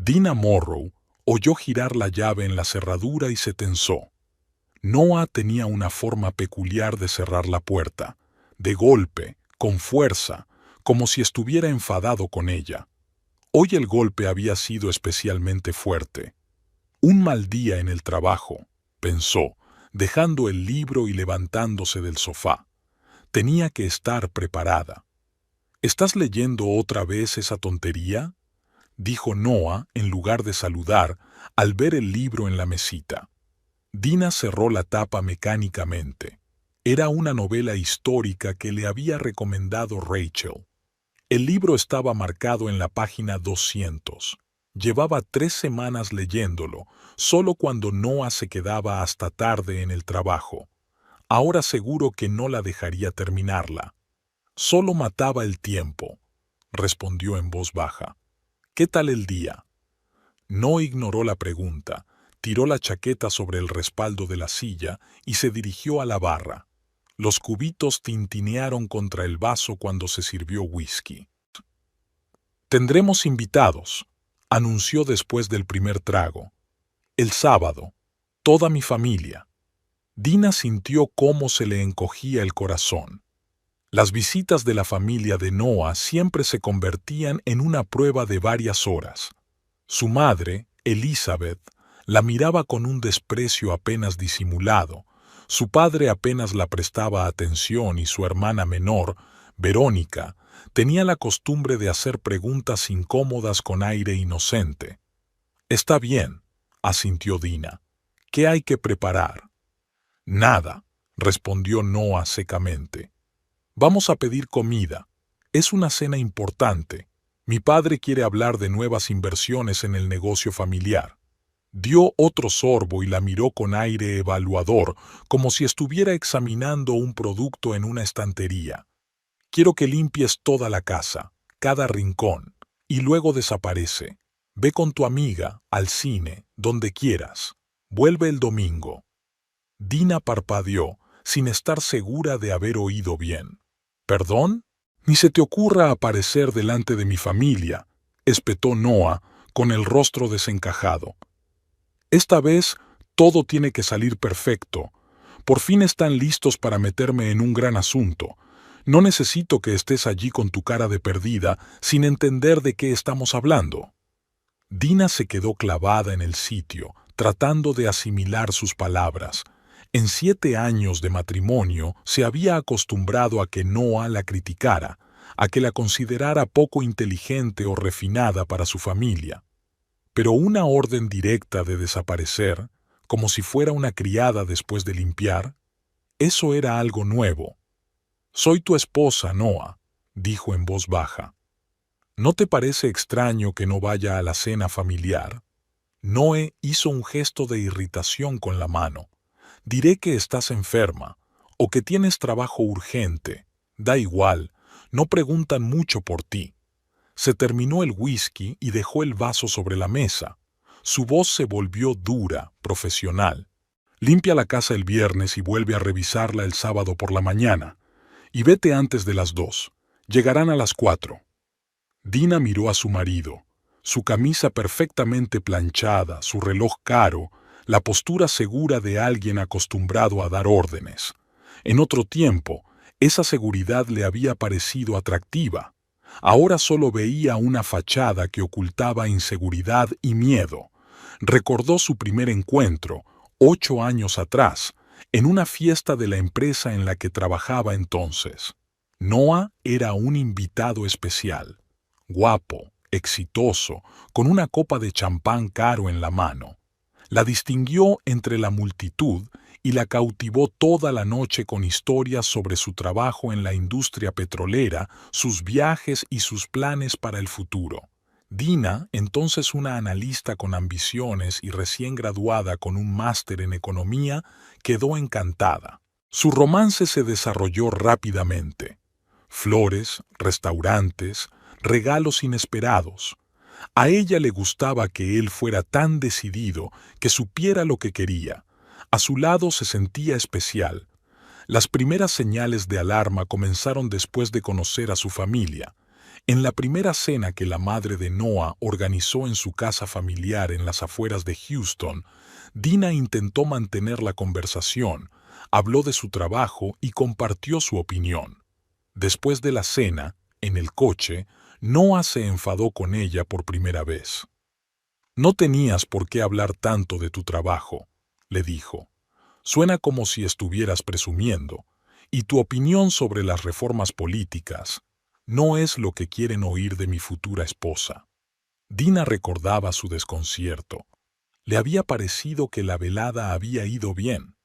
Dina Morrow oyó girar la llave en la cerradura y se tensó. Noah tenía una forma peculiar de cerrar la puerta, de golpe, con fuerza, como si estuviera enfadado con ella. Hoy el golpe había sido especialmente fuerte. Un mal día en el trabajo, pensó, dejando el libro y levantándose del sofá. Tenía que estar preparada. ¿Estás leyendo otra vez esa tontería?, dijo Noah en lugar de saludar al ver el libro en la mesita. Dina cerró la tapa mecánicamente. Era una novela histórica que le había recomendado Rachel. El libro estaba marcado en la página 200. Llevaba 3 semanas leyéndolo, solo cuando Noah se quedaba hasta tarde en el trabajo. Ahora seguro que no la dejaría terminarla. Solo mataba el tiempo, respondió en voz baja. ¿Qué tal el día? No ignoró la pregunta, tiró la chaqueta sobre el respaldo de la silla y se dirigió a la barra. Los cubitos tintinearon contra el vaso cuando se sirvió whisky. «Tendremos invitados», anunció después del primer trago. «El sábado. Toda mi familia». Dina sintió cómo se le encogía el corazón. Las visitas de la familia de Noah siempre se convertían en una prueba de varias horas. Su madre, Elizabeth, la miraba con un desprecio apenas disimulado. Su padre apenas la prestaba atención y su hermana menor, Verónica, tenía la costumbre de hacer preguntas incómodas con aire inocente. «Está bien», asintió Dina. «¿Qué hay que preparar?» «Nada», respondió Noah secamente. «Vamos a pedir comida. Es una cena importante. Mi padre quiere hablar de nuevas inversiones en el negocio familiar». Dio otro sorbo y la miró con aire evaluador, como si estuviera examinando un producto en una estantería. «Quiero que limpies toda la casa, cada rincón, y luego desaparece. Ve con tu amiga, al cine, donde quieras. Vuelve el domingo». Dina parpadeó, sin estar segura de haber oído bien. «¿Perdón? Ni se te ocurra aparecer delante de mi familia», espetó Noah, con el rostro desencajado. «Esta vez todo tiene que salir perfecto. Por fin están listos para meterme en un gran asunto. No necesito que estés allí con tu cara de perdida, sin entender de qué estamos hablando». Dina se quedó clavada en el sitio, tratando de asimilar sus palabras. En 7 años de matrimonio se había acostumbrado a que Noah la criticara, a que la considerara poco inteligente o refinada para su familia. Pero una orden directa de desaparecer, como si fuera una criada después de limpiar, eso era algo nuevo. «Soy tu esposa, Noah», dijo en voz baja. «¿No te parece extraño que no vaya a la cena familiar?» Noé hizo un gesto de irritación con la mano. «Diré que estás enferma, o que tienes trabajo urgente. Da igual, no preguntan mucho por ti». Se terminó el whisky y dejó el vaso sobre la mesa. Su voz se volvió dura, profesional. «Limpia la casa el viernes y vuelve a revisarla el sábado por la mañana. Y vete antes de las 2. Llegarán a las 4. Dina miró a su marido. Su camisa perfectamente planchada, su reloj caro, la postura segura de alguien acostumbrado a dar órdenes. En otro tiempo, esa seguridad le había parecido atractiva. Ahora solo veía una fachada que ocultaba inseguridad y miedo. Recordó su primer encuentro, 8 años atrás, en una fiesta de la empresa en la que trabajaba entonces. Noah era un invitado especial, guapo, exitoso, con una copa de champán caro en la mano. La distinguió entre la multitud y la cautivó toda la noche con historias sobre su trabajo en la industria petrolera, sus viajes y sus planes para el futuro. Dina, entonces una analista con ambiciones y recién graduada con un máster en economía, quedó encantada. Su romance se desarrolló rápidamente. Flores, restaurantes, regalos inesperados. A ella le gustaba que él fuera tan decidido, que supiera lo que quería. A su lado se sentía especial. Las primeras señales de alarma comenzaron después de conocer a su familia. En la primera cena que la madre de Noah organizó en su casa familiar en las afueras de Houston, Dina intentó mantener la conversación, habló de su trabajo y compartió su opinión. Después de la cena, en el coche, Noah se enfadó con ella por primera vez. «No tenías por qué hablar tanto de tu trabajo», le dijo. «Suena como si estuvieras presumiendo, y tu opinión sobre las reformas políticas no es lo que quieren oír de mi futura esposa». Dina recordaba su desconcierto. Le había parecido que la velada había ido bien.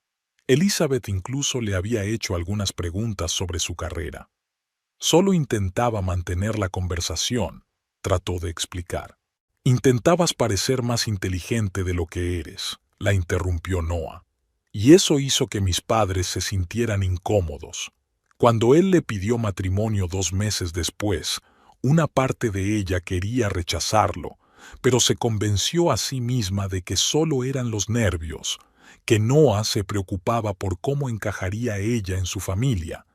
Elizabeth incluso le había hecho algunas preguntas sobre su carrera. «Solo intentaba mantener la conversación», trató de explicar. «Intentabas parecer más inteligente de lo que eres», la interrumpió Noah. «Y eso hizo que mis padres se sintieran incómodos. Cuando él le pidió matrimonio 2 meses después, una parte de ella quería rechazarlo, pero se convenció a sí misma de que solo eran los nervios, que Noah se preocupaba por cómo encajaría ella en su familia,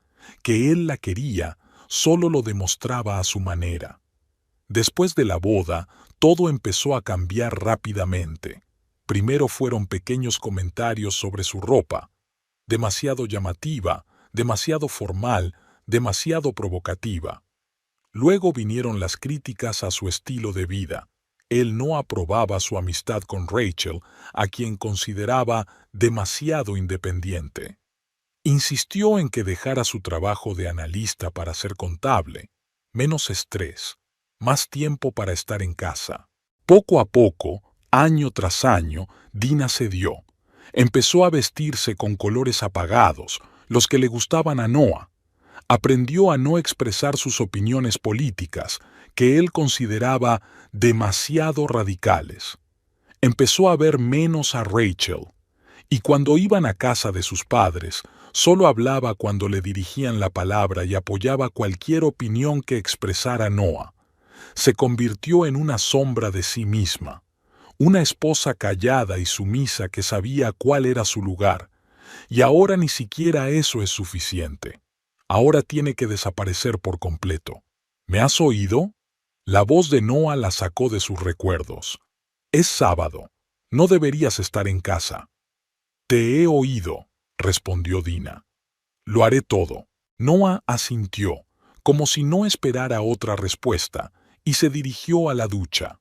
que él la quería, solo lo demostraba a su manera». Después de la boda, todo empezó a cambiar rápidamente. Primero fueron pequeños comentarios sobre su ropa, demasiado llamativa, demasiado formal, demasiado provocativa. Luego vinieron las críticas a su estilo de vida. Él no aprobaba su amistad con Rachel, a quien consideraba demasiado independiente. Insistió en que dejara su trabajo de analista para ser contable, menos estrés, más tiempo para estar en casa. Poco a poco, año tras año, Dina cedió. Empezó a vestirse con colores apagados, los que le gustaban a Noah. Aprendió a no expresar sus opiniones políticas, que él consideraba demasiado radicales. Empezó a ver menos a Rachel, y cuando iban a casa de sus padres, solo hablaba cuando le dirigían la palabra y apoyaba cualquier opinión que expresara Noah. Se convirtió en una sombra de sí misma, una esposa callada y sumisa que sabía cuál era su lugar, y ahora ni siquiera eso es suficiente. Ahora tiene que desaparecer por completo. ¿Me has oído? La voz de Noah la sacó de sus recuerdos. «Es sábado. No deberías estar en casa». «Te he oído», respondió Dina. «Lo haré todo». Noah asintió, como si no esperara otra respuesta, y se dirigió a la ducha.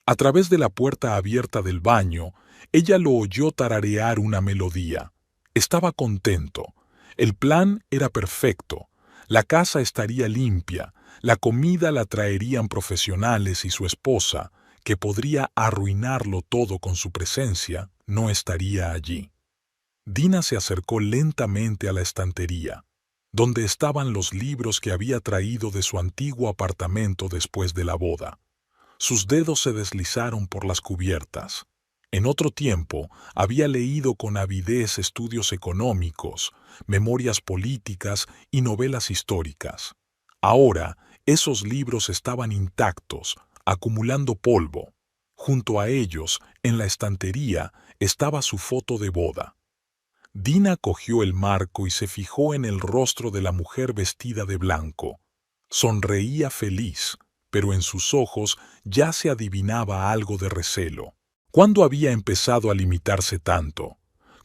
A través de la puerta abierta del baño, ella lo oyó tararear una melodía. Estaba contento. El plan era perfecto. La casa estaría limpia, la comida la traerían profesionales y su esposa, que podría arruinarlo todo con su presencia, no estaría allí. Dina se acercó lentamente a la estantería, donde estaban los libros que había traído de su antiguo apartamento después de la boda. Sus dedos se deslizaron por las cubiertas. En otro tiempo había leído con avidez estudios económicos, memorias políticas y novelas históricas. Ahora esos libros estaban intactos, acumulando polvo. Junto a ellos, en la estantería, estaba su foto de boda. Dina cogió el marco y se fijó en el rostro de la mujer vestida de blanco. Sonreía feliz, pero en sus ojos ya se adivinaba algo de recelo. ¿Cuándo había empezado a limitarse tanto?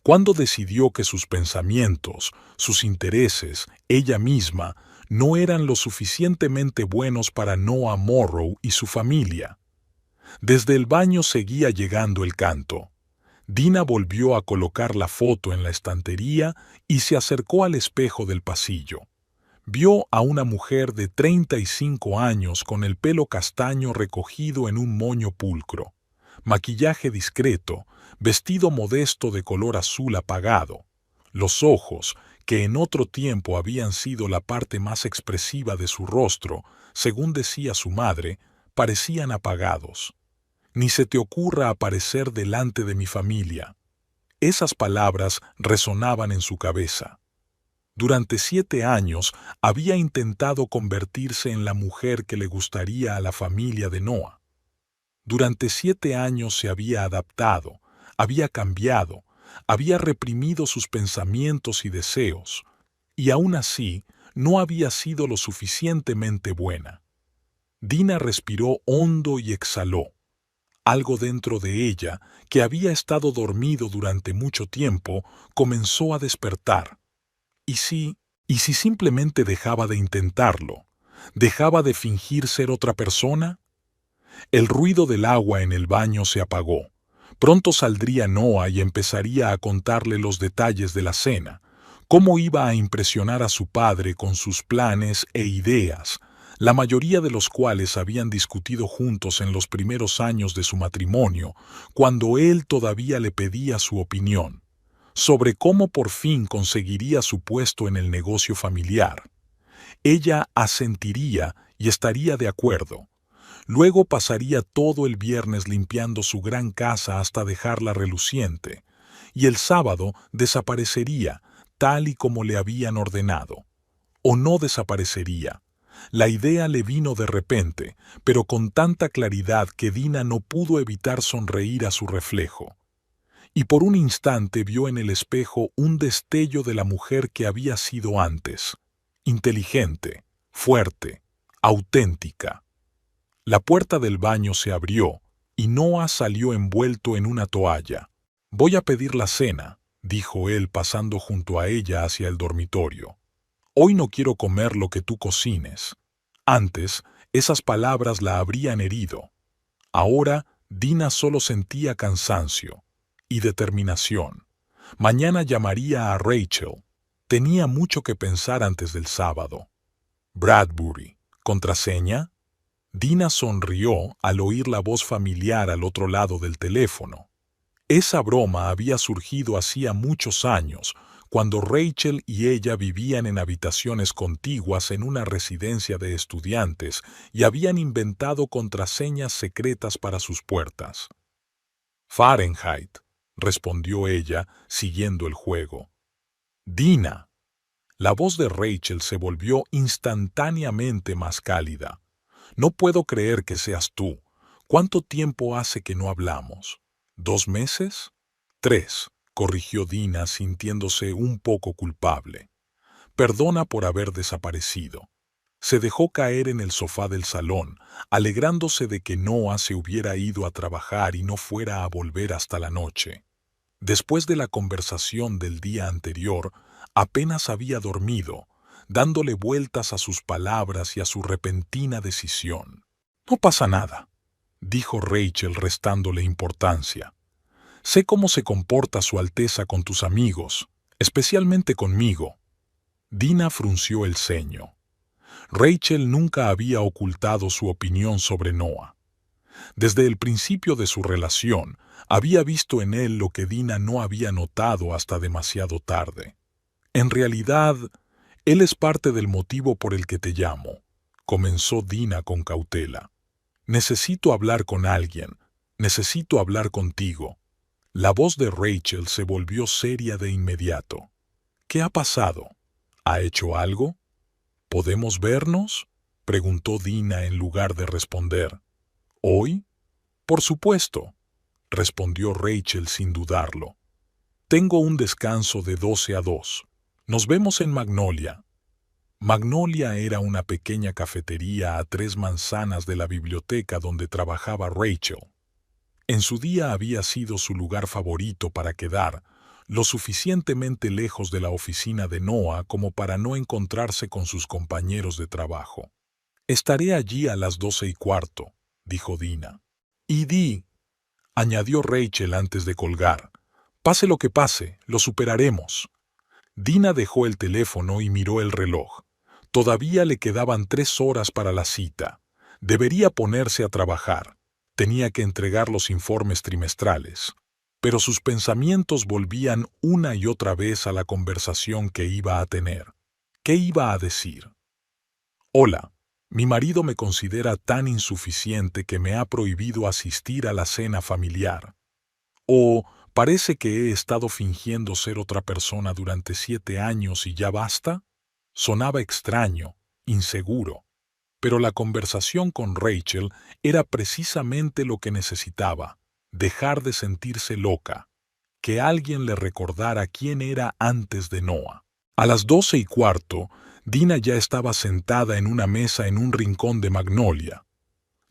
¿Cuándo decidió que sus pensamientos, sus intereses, ella misma, no eran lo suficientemente buenos para Noah Morrow y su familia? Desde el baño seguía llegando el canto. Dina volvió a colocar la foto en la estantería y se acercó al espejo del pasillo. Vio a una mujer de 35 años con el pelo castaño recogido en un moño pulcro, maquillaje discreto, vestido modesto de color azul apagado. Los ojos, que en otro tiempo habían sido la parte más expresiva de su rostro, según decía su madre, parecían apagados. «Ni se te ocurra aparecer delante de mi familia». Esas palabras resonaban en su cabeza. Durante 7 años había intentado convertirse en la mujer que le gustaría a la familia de Noah. Durante 7 años se había adaptado, había cambiado, había reprimido sus pensamientos y deseos, y aún así no había sido lo suficientemente buena. Dina respiró hondo y exhaló. Algo dentro de ella, que había estado dormido durante mucho tiempo, comenzó a despertar. ¿Y si simplemente dejaba de intentarlo? ¿Dejaba de fingir ser otra persona? El ruido del agua en el baño se apagó. Pronto saldría Noah y empezaría a contarle los detalles de la cena, cómo iba a impresionar a su padre con sus planes e ideas, la mayoría de los cuales habían discutido juntos en los primeros años de su matrimonio, cuando él todavía le pedía su opinión, sobre cómo por fin conseguiría su puesto en el negocio familiar. Ella asentiría y estaría de acuerdo. Luego pasaría todo el viernes limpiando su gran casa hasta dejarla reluciente, y el sábado desaparecería, tal y como le habían ordenado. O no desaparecería. La idea le vino de repente, pero con tanta claridad que Dina no pudo evitar sonreír a su reflejo. Y por un instante vio en el espejo un destello de la mujer que había sido antes. Inteligente, fuerte, auténtica. La puerta del baño se abrió y Noah salió envuelto en una toalla. «Voy a pedir la cena», dijo él pasando junto a ella hacia el dormitorio. «Hoy no quiero comer lo que tú cocines». Antes, esas palabras la habrían herido. Ahora, Dina solo sentía cansancio y determinación. Mañana llamaría a Rachel. Tenía mucho que pensar antes del sábado. Bradbury. ¿Contraseña? Dina sonrió al oír la voz familiar al otro lado del teléfono. Esa broma había surgido hacía muchos años, cuando Rachel y ella vivían en habitaciones contiguas en una residencia de estudiantes y habían inventado contraseñas secretas para sus puertas. «Fahrenheit», respondió ella, siguiendo el juego. «Dina». La voz de Rachel se volvió instantáneamente más cálida. «No puedo creer que seas tú. ¿Cuánto tiempo hace que no hablamos? ¿2 meses? 3», corrigió Dina sintiéndose un poco culpable. «Perdona por haber desaparecido». Se dejó caer en el sofá del salón, alegrándose de que Noah se hubiera ido a trabajar y no fuera a volver hasta la noche. Después de la conversación del día anterior, apenas había dormido, dándole vueltas a sus palabras y a su repentina decisión. «No pasa nada», dijo Rachel restándole importancia. «Sé cómo se comporta Su Alteza con tus amigos, especialmente conmigo». Dina frunció el ceño. Rachel nunca había ocultado su opinión sobre Noah. Desde el principio de su relación, había visto en él lo que Dina no había notado hasta demasiado tarde. «En realidad, él es parte del motivo por el que te llamo», comenzó Dina con cautela. «Necesito hablar con alguien, necesito hablar contigo». La voz de Rachel se volvió seria de inmediato. «¿Qué ha pasado? ¿Ha hecho algo? ¿Podemos vernos?», preguntó Dina en lugar de responder. «¿Hoy? Por supuesto», respondió Rachel sin dudarlo. «Tengo un descanso de 12 a 2. Nos vemos en Magnolia». Magnolia era una pequeña cafetería a 3 manzanas de la biblioteca donde trabajaba Rachel. En su día había sido su lugar favorito para quedar, lo suficientemente lejos de la oficina de Noah como para no encontrarse con sus compañeros de trabajo. «Estaré allí a las 12:15», dijo Dina. «Y añadió Rachel antes de colgar. «Pase lo que pase, lo superaremos». Dina dejó el teléfono y miró el reloj. Todavía le quedaban 3 horas para la cita. Debería ponerse a trabajar. Tenía que entregar los informes trimestrales. Pero sus pensamientos volvían una y otra vez a la conversación que iba a tener. ¿Qué iba a decir? «Hola, mi marido me considera tan insuficiente que me ha prohibido asistir a la cena familiar». O «Parece que he estado fingiendo ser otra persona durante 7 años y ya basta». Sonaba extraño, inseguro. Pero la conversación con Rachel era precisamente lo que necesitaba, dejar de sentirse loca, que alguien le recordara quién era antes de Noah. A las 12:15, Dina ya estaba sentada en una mesa en un rincón de Magnolia.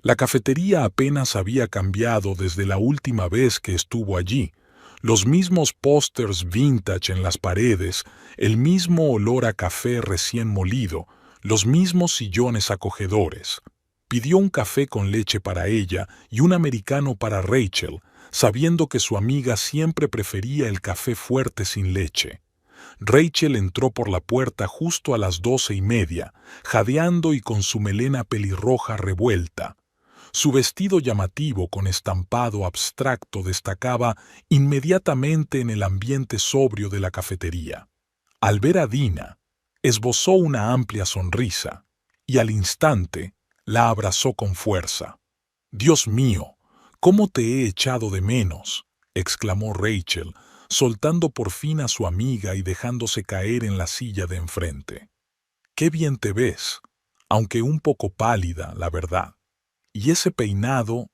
La cafetería apenas había cambiado desde la última vez que estuvo allí. Los mismos pósters vintage en las paredes, el mismo olor a café recién molido, los mismos sillones acogedores. Pidió un café con leche para ella y un americano para Rachel, sabiendo que su amiga siempre prefería el café fuerte sin leche. Rachel entró por la puerta justo a las 12:30, jadeando y con su melena pelirroja revuelta. Su vestido llamativo con estampado abstracto destacaba inmediatamente en el ambiente sobrio de la cafetería. Al ver a Dina, esbozó una amplia sonrisa y al instante la abrazó con fuerza. «Dios mío, ¿cómo te he echado de menos?», exclamó Rachel, soltando por fin a su amiga y dejándose caer en la silla de enfrente. «Qué bien te ves, aunque un poco pálida, la verdad. Y ese peinado…»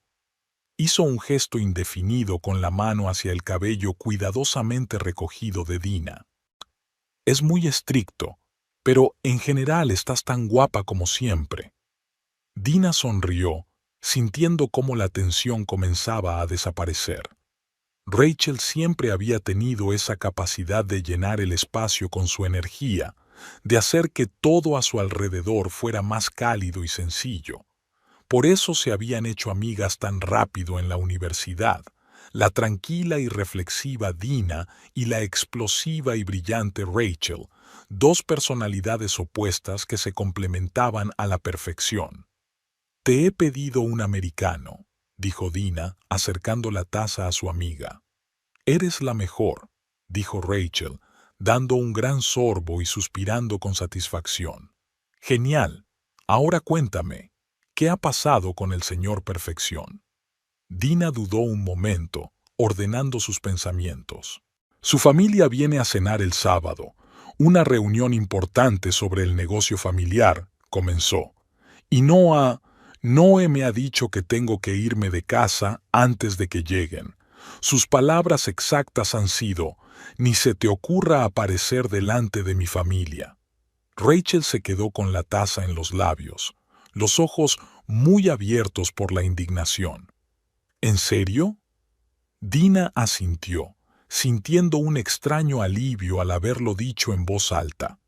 Hizo un gesto indefinido con la mano hacia el cabello cuidadosamente recogido de Dina. «Es muy estricto, pero en general estás tan guapa como siempre». Dina sonrió, sintiendo cómo la tensión comenzaba a desaparecer. Rachel siempre había tenido esa capacidad de llenar el espacio con su energía, de hacer que todo a su alrededor fuera más cálido y sencillo. Por eso se habían hecho amigas tan rápido en la universidad, la tranquila y reflexiva Dina y la explosiva y brillante Rachel, dos personalidades opuestas que se complementaban a la perfección. «Te he pedido un americano», dijo Dina, acercando la taza a su amiga. «Eres la mejor», dijo Rachel, dando un gran sorbo y suspirando con satisfacción. «Genial. Ahora cuéntame, ¿qué ha pasado con el señor Perfección?». Dina dudó un momento, ordenando sus pensamientos. «Su familia viene a cenar el sábado. Una reunión importante sobre el negocio familiar», comenzó. «Y Noe me ha dicho que tengo que irme de casa antes de que lleguen. Sus palabras exactas han sido: ni se te ocurra aparecer delante de mi familia». Rachel se quedó con la taza en los labios, los ojos muy abiertos por la indignación. «¿En serio?». Dina asintió, sintiendo un extraño alivio al haberlo dicho en voz alta.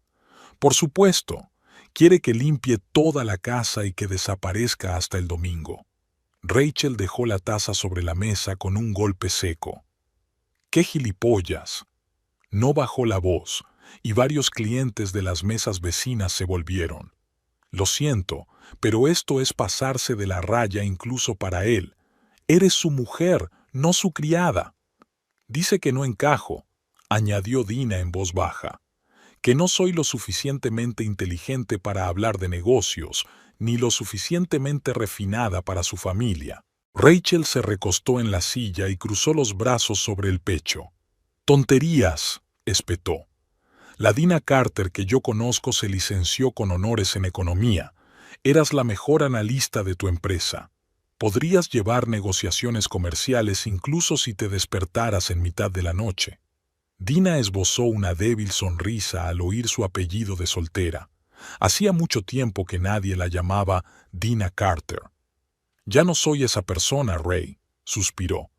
«Por supuesto. Quiere que limpie toda la casa y que desaparezca hasta el domingo». Rachel dejó la taza sobre la mesa con un golpe seco. «¡Qué gilipollas!». No bajó la voz, y varios clientes de las mesas vecinas se volvieron. «Lo siento, pero esto es pasarse de la raya incluso para él. Eres su mujer, no su criada». «Dice que no encajo», añadió Dina en voz baja. «Que no soy lo suficientemente inteligente para hablar de negocios, ni lo suficientemente refinada para su familia». Rachel se recostó en la silla y cruzó los brazos sobre el pecho. «Tonterías», espetó. «La Dina Carter que yo conozco se licenció con honores en economía. Eras la mejor analista de tu empresa. Podrías llevar negociaciones comerciales incluso si te despertaras en mitad de la noche». Dina esbozó una débil sonrisa al oír su apellido de soltera. Hacía mucho tiempo que nadie la llamaba Dina Carter. «Ya no soy esa persona, Ray», suspiró.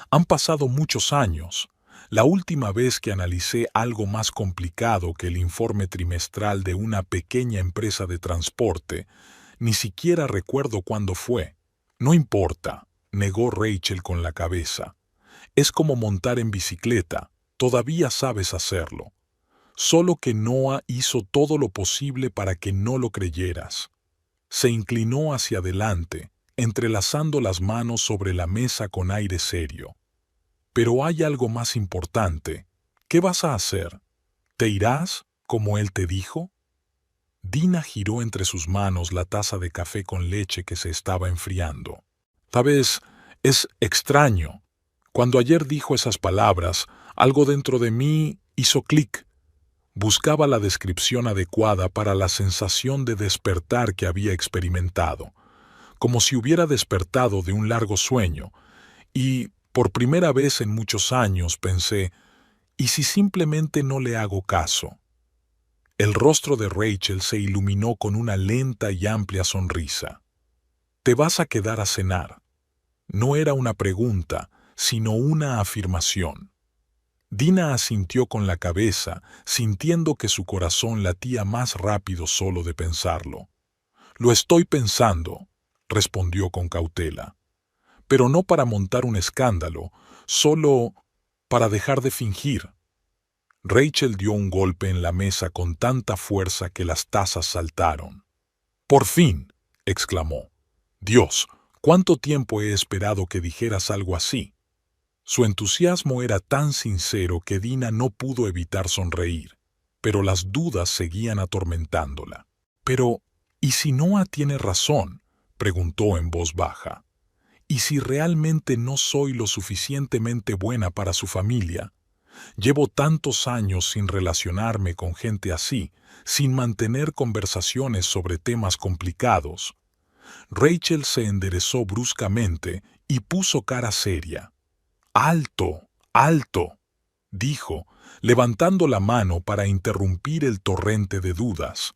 «Han pasado muchos años. La última vez que analicé algo más complicado que el informe trimestral de una pequeña empresa de transporte, ni siquiera recuerdo cuándo fue». «No importa», negó Rachel con la cabeza. «Es como montar en bicicleta. Todavía sabes hacerlo. Solo que Noah hizo todo lo posible para que no lo creyeras». Se inclinó hacia adelante, entrelazando las manos sobre la mesa con aire serio. «Pero hay algo más importante. ¿Qué vas a hacer? ¿Te irás, como él te dijo?». Dina giró entre sus manos la taza de café con leche que se estaba enfriando. «Sabes, es extraño. Cuando ayer dijo esas palabras, algo dentro de mí hizo clic. Buscaba la descripción adecuada para la sensación de despertar que había experimentado, como si hubiera despertado de un largo sueño, y por primera vez en muchos años pensé, ¿y si simplemente no le hago caso?». El rostro de Rachel se iluminó con una lenta y amplia sonrisa. ¿Te vas a quedar a cenar? No era una pregunta, sino una afirmación. Dina asintió con la cabeza, sintiendo que su corazón latía más rápido solo de pensarlo. «Lo estoy pensando», respondió con cautela. «Pero no para montar un escándalo, solo para dejar de fingir». Rachel dio un golpe en la mesa con tanta fuerza que las tazas saltaron. «¡Por fin!», exclamó. «Dios, ¿cuánto tiempo he esperado que dijeras algo así?». Su entusiasmo era tan sincero que Dina no pudo evitar sonreír, pero las dudas seguían atormentándola. «Pero, ¿y si Noah tiene razón?», preguntó en voz baja. «¿Y si realmente no soy lo suficientemente buena para su familia? Llevo tantos años sin relacionarme con gente así, sin mantener conversaciones sobre temas complicados». Rachel se enderezó bruscamente y puso cara seria. «¡Alto! ¡Alto!», dijo, levantando la mano para interrumpir el torrente de dudas.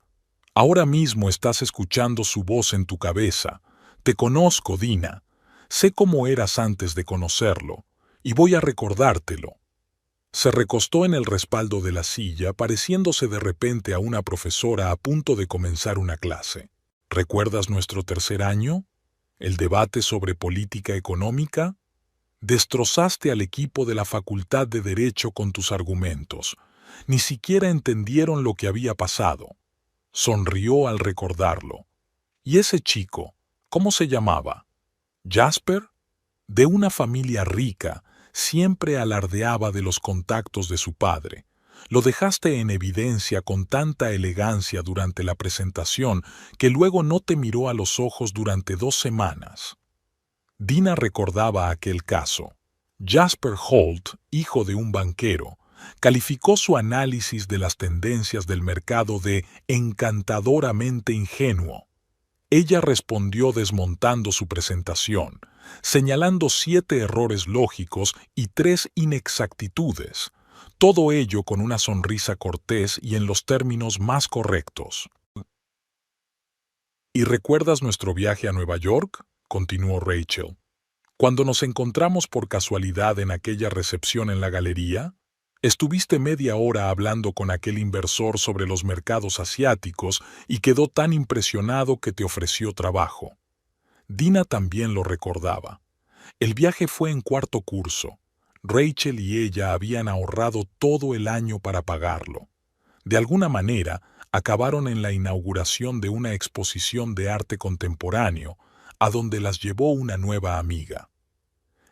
«Ahora mismo estás escuchando su voz en tu cabeza. Te conozco, Dina. Sé cómo eras antes de conocerlo, y voy a recordártelo». Se recostó en el respaldo de la silla, pareciéndose de repente a una profesora a punto de comenzar una clase. «¿Recuerdas nuestro tercer año? ¿El debate sobre política económica? Destrozaste al equipo de la Facultad de Derecho con tus argumentos. Ni siquiera entendieron lo que había pasado». Sonrió al recordarlo. «¿Y ese chico, cómo se llamaba? ¿Jasper?». De una familia rica, siempre alardeaba de los contactos de su padre. Lo dejaste en evidencia con tanta elegancia durante la presentación que luego no te miró a los ojos durante 2 semanas. Dina recordaba aquel caso. Jasper Holt, hijo de un banquero, calificó su análisis de las tendencias del mercado de encantadoramente ingenuo. Ella respondió desmontando su presentación, señalando 7 errores lógicos y 3 inexactitudes, todo ello con una sonrisa cortés y en los términos más correctos. «¿Y recuerdas nuestro viaje a Nueva York?», continuó Rachel. «Cuando nos encontramos por casualidad en aquella recepción en la galería, estuviste media hora hablando con aquel inversor sobre los mercados asiáticos y quedó tan impresionado que te ofreció trabajo». Dina también lo recordaba. El viaje fue en 4º curso. Rachel y ella habían ahorrado todo el año para pagarlo. De alguna manera, acabaron en la inauguración de una exposición de arte contemporáneo, a donde las llevó una nueva amiga.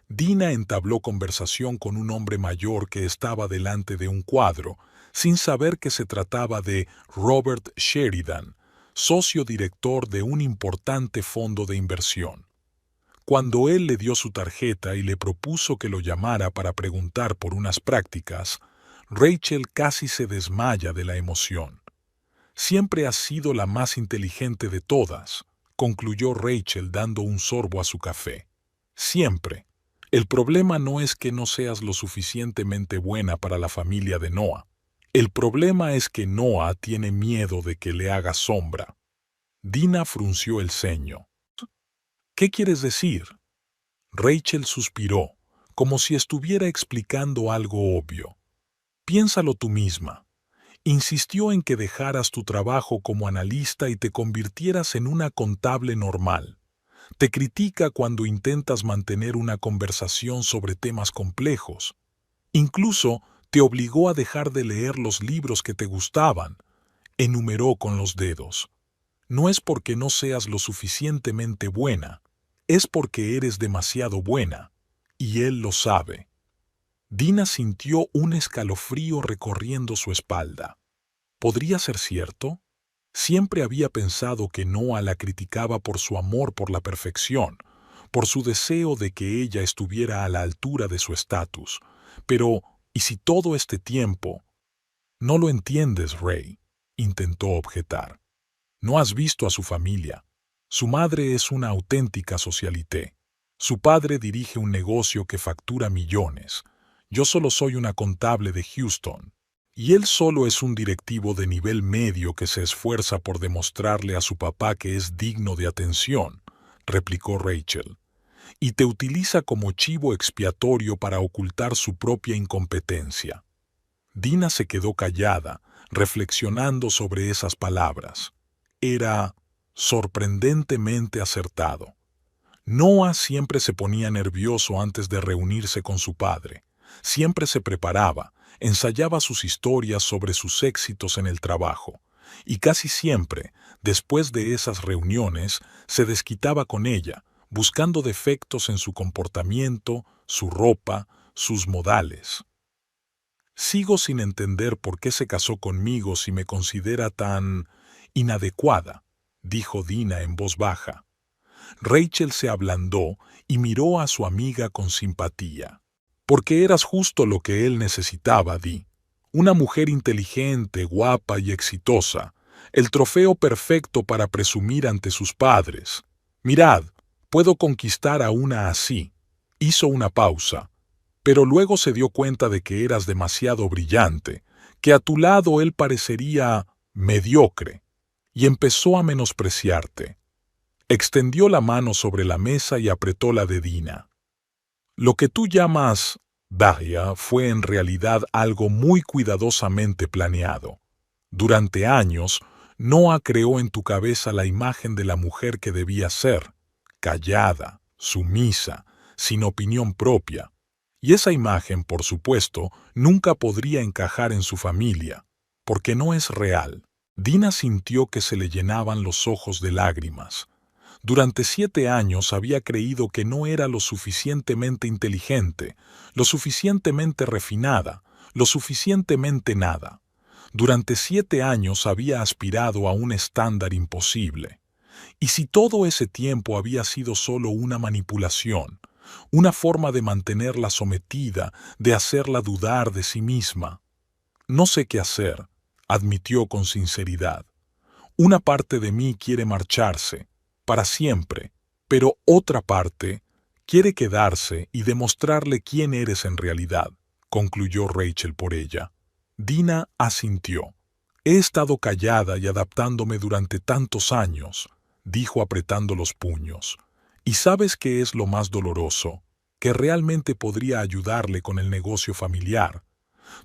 Dina entabló conversación con un hombre mayor que estaba delante de un cuadro, sin saber que se trataba de Robert Sheridan, socio director de un importante fondo de inversión. Cuando él le dio su tarjeta y le propuso que lo llamara para preguntar por unas prácticas, Rachel casi se desmaya de la emoción. «Siempre has sido la más inteligente de todas», concluyó Rachel dando un sorbo a su café. «Siempre. El problema no es que no seas lo suficientemente buena para la familia de Noah. El problema es que Noah tiene miedo de que le haga sombra». Dina frunció el ceño. «¿Qué quieres decir?». Rachel suspiró, como si estuviera explicando algo obvio. «Piénsalo tú misma. Insistió en que dejaras tu trabajo como analista y te convirtieras en una contable normal. Te critica cuando intentas mantener una conversación sobre temas complejos. Incluso te obligó a dejar de leer los libros que te gustaban». Enumeró con los dedos. «No es porque no seas lo suficientemente buena, es porque eres demasiado buena, y él lo sabe». Dina sintió un escalofrío recorriendo su espalda. ¿Podría ser cierto? Siempre había pensado que Noah la criticaba por su amor por la perfección, por su deseo de que ella estuviera a la altura de su estatus. Pero, ¿y si todo este tiempo? «No lo entiendes, Ray», intentó objetar. «No has visto a su familia. Su madre es una auténtica socialité. Su padre dirige un negocio que factura millones. Yo solo soy una contable de Houston. Y él solo es un directivo de nivel medio que se esfuerza por demostrarle a su papá que es digno de atención. replicó Rachel, y te utiliza como chivo expiatorio para ocultar su propia incompetencia. Dina se quedó callada, reflexionando sobre esas palabras. Era sorprendentemente acertado. Noah siempre se ponía nervioso antes de reunirse con su padre. Siempre se preparaba, ensayaba sus historias sobre sus éxitos en el trabajo. Y casi siempre, después de esas reuniones, se desquitaba con ella, buscando defectos en su comportamiento, su ropa, sus modales. Sigo sin entender por qué se casó conmigo si me considera tan inadecuada, dijo Dina en voz baja. Rachel se ablandó y miró a su amiga con simpatía. Porque eras justo lo que él necesitaba, Di. Una mujer inteligente, guapa y exitosa. El trofeo perfecto para presumir ante sus padres. Mirad, puedo conquistar a una así. Hizo una pausa. Pero luego se dio cuenta de que eras demasiado brillante, que a tu lado él parecería mediocre, y empezó a menospreciarte. Extendió la mano sobre la mesa y apretó la de Dina. Lo que tú llamas Daria fue en realidad algo muy cuidadosamente planeado. Durante años, Noah creó en tu cabeza la imagen de la mujer que debía ser, callada, sumisa, sin opinión propia. Y esa imagen, por supuesto, nunca podría encajar en su familia, porque no es real. Dina sintió que se le llenaban los ojos de lágrimas. Durante 7 años había creído que no era lo suficientemente inteligente, lo suficientemente refinada, lo suficientemente nada. Durante 7 años había aspirado a un estándar imposible. Y si todo ese tiempo había sido solo una manipulación, una forma de mantenerla sometida, de hacerla dudar de sí misma. No sé qué hacer, admitió con sinceridad. Una parte de mí quiere marcharse, para siempre, pero otra parte quiere quedarse y demostrarle quién eres en realidad, concluyó Rachel por ella. Dina asintió. He estado callada y adaptándome durante tantos años, dijo apretando los puños. ¿Y sabes qué es lo más doloroso? Que realmente podría ayudarle con el negocio familiar.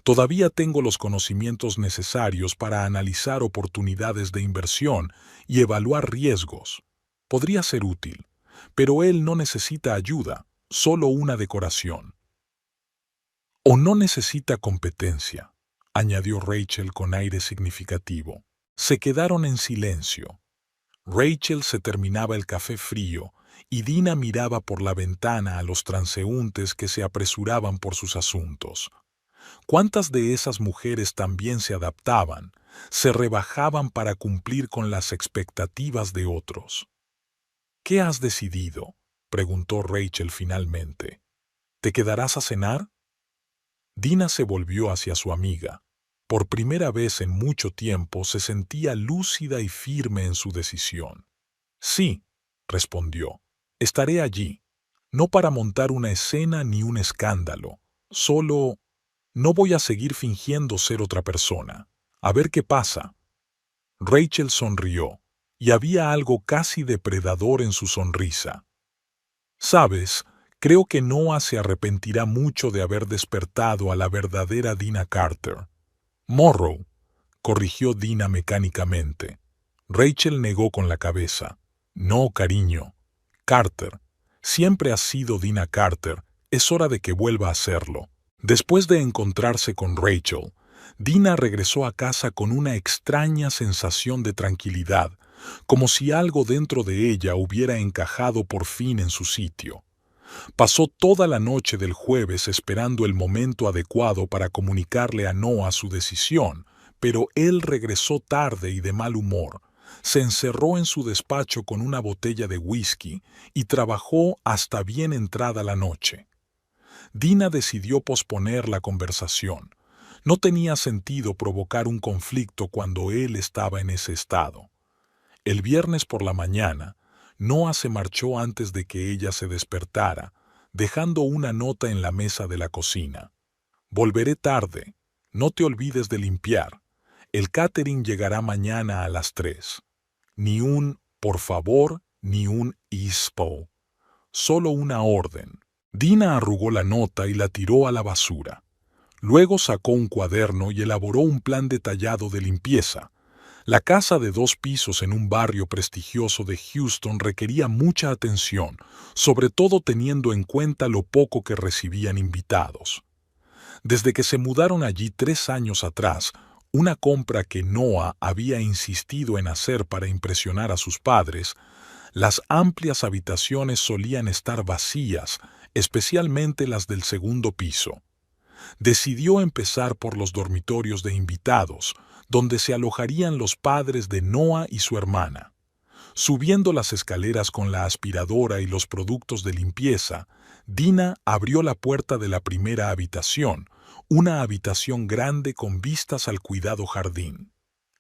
Todavía tengo los conocimientos necesarios para analizar oportunidades de inversión y evaluar riesgos. Podría ser útil, pero él no necesita ayuda, solo una decoración. O no necesita competencia, añadió Rachel con aire significativo. Se quedaron en silencio. Rachel se terminaba el café frío y Dina miraba por la ventana a los transeúntes que se apresuraban por sus asuntos. ¿Cuántas de esas mujeres también se adaptaban, se rebajaban para cumplir con las expectativas de otros? ¿Qué has decidido?, preguntó Rachel finalmente. ¿Te quedarás a cenar? Dina se volvió hacia su amiga. Por primera vez en mucho tiempo se sentía lúcida y firme en su decisión. Sí, respondió, estaré allí, no para montar una escena ni un escándalo, solo no voy a seguir fingiendo ser otra persona. A ver qué pasa. Rachel sonrió, y había algo casi depredador en su sonrisa. Sabes, creo que Noah se arrepentirá mucho de haber despertado a la verdadera Dina Carter. Morrow, corrigió Dina mecánicamente. Rachel negó con la cabeza. No, cariño. Carter. Siempre has sido Dina Carter. Es hora de que vuelva a serlo. Después de encontrarse con Rachel, Dina regresó a casa con una extraña sensación de tranquilidad, como si algo dentro de ella hubiera encajado por fin en su sitio. Pasó toda la noche del jueves esperando el momento adecuado para comunicarle a Noah su decisión, pero él regresó tarde y de mal humor. Se encerró en su despacho con una botella de whisky y trabajó hasta bien entrada la noche. Dina decidió posponer la conversación. No tenía sentido provocar un conflicto cuando él estaba en ese estado. El viernes por la mañana, Noah se marchó antes de que ella se despertara, dejando una nota en la mesa de la cocina. Volveré tarde. No te olvides de limpiar. El catering llegará mañana a las 3. Ni un por favor ni un ISPO, solo una orden. Dina arrugó la nota y la tiró a la basura. Luego sacó un cuaderno y elaboró un plan detallado de limpieza. La casa de 2 pisos en un barrio prestigioso de Houston requería mucha atención, sobre todo teniendo en cuenta lo poco que recibían invitados. Desde que se mudaron allí 3 años atrás, una compra que Noah había insistido en hacer para impresionar a sus padres, las amplias habitaciones solían estar vacías, especialmente las del segundo piso. Decidió empezar por los dormitorios de invitados, donde se alojarían los padres de Noah y su hermana. Subiendo las escaleras con la aspiradora y los productos de limpieza, Dina abrió la puerta de la primera habitación, una habitación grande con vistas al cuidado jardín.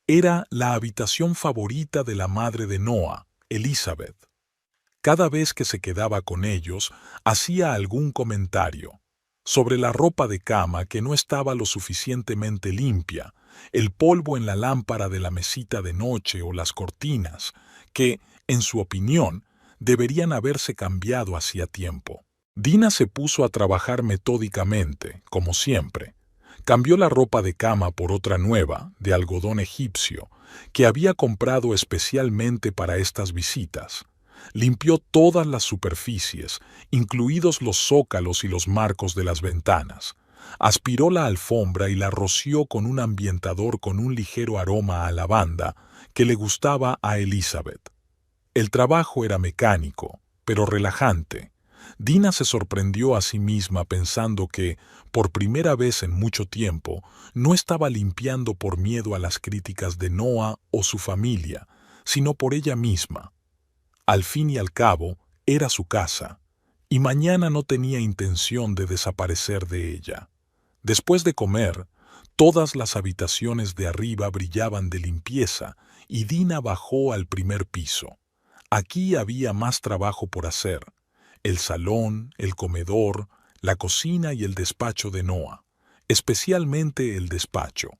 Era la habitación favorita de la madre de Noah, Elizabeth. Cada vez que se quedaba con ellos, hacía algún comentario sobre la ropa de cama que no estaba lo suficientemente limpia, el polvo en la lámpara de la mesita de noche o las cortinas, que, en su opinión, deberían haberse cambiado hacía tiempo. Dina se puso a trabajar metódicamente, como siempre. Cambió la ropa de cama por otra nueva, de algodón egipcio, que había comprado especialmente para estas visitas. Limpió todas las superficies, incluidos los zócalos y los marcos de las ventanas. Aspiró la alfombra y la roció con un ambientador con un ligero aroma a lavanda que le gustaba a Elizabeth. El trabajo era mecánico, pero relajante. Dina se sorprendió a sí misma pensando que, por primera vez en mucho tiempo, no estaba limpiando por miedo a las críticas de Noah o su familia, sino por ella misma. Al fin y al cabo, era su casa, y mañana no tenía intención de desaparecer de ella. Después de comer, todas las habitaciones de arriba brillaban de limpieza y Dina bajó al primer piso. Aquí había más trabajo por hacer. El salón, el comedor, la cocina y el despacho de Noah, especialmente el despacho.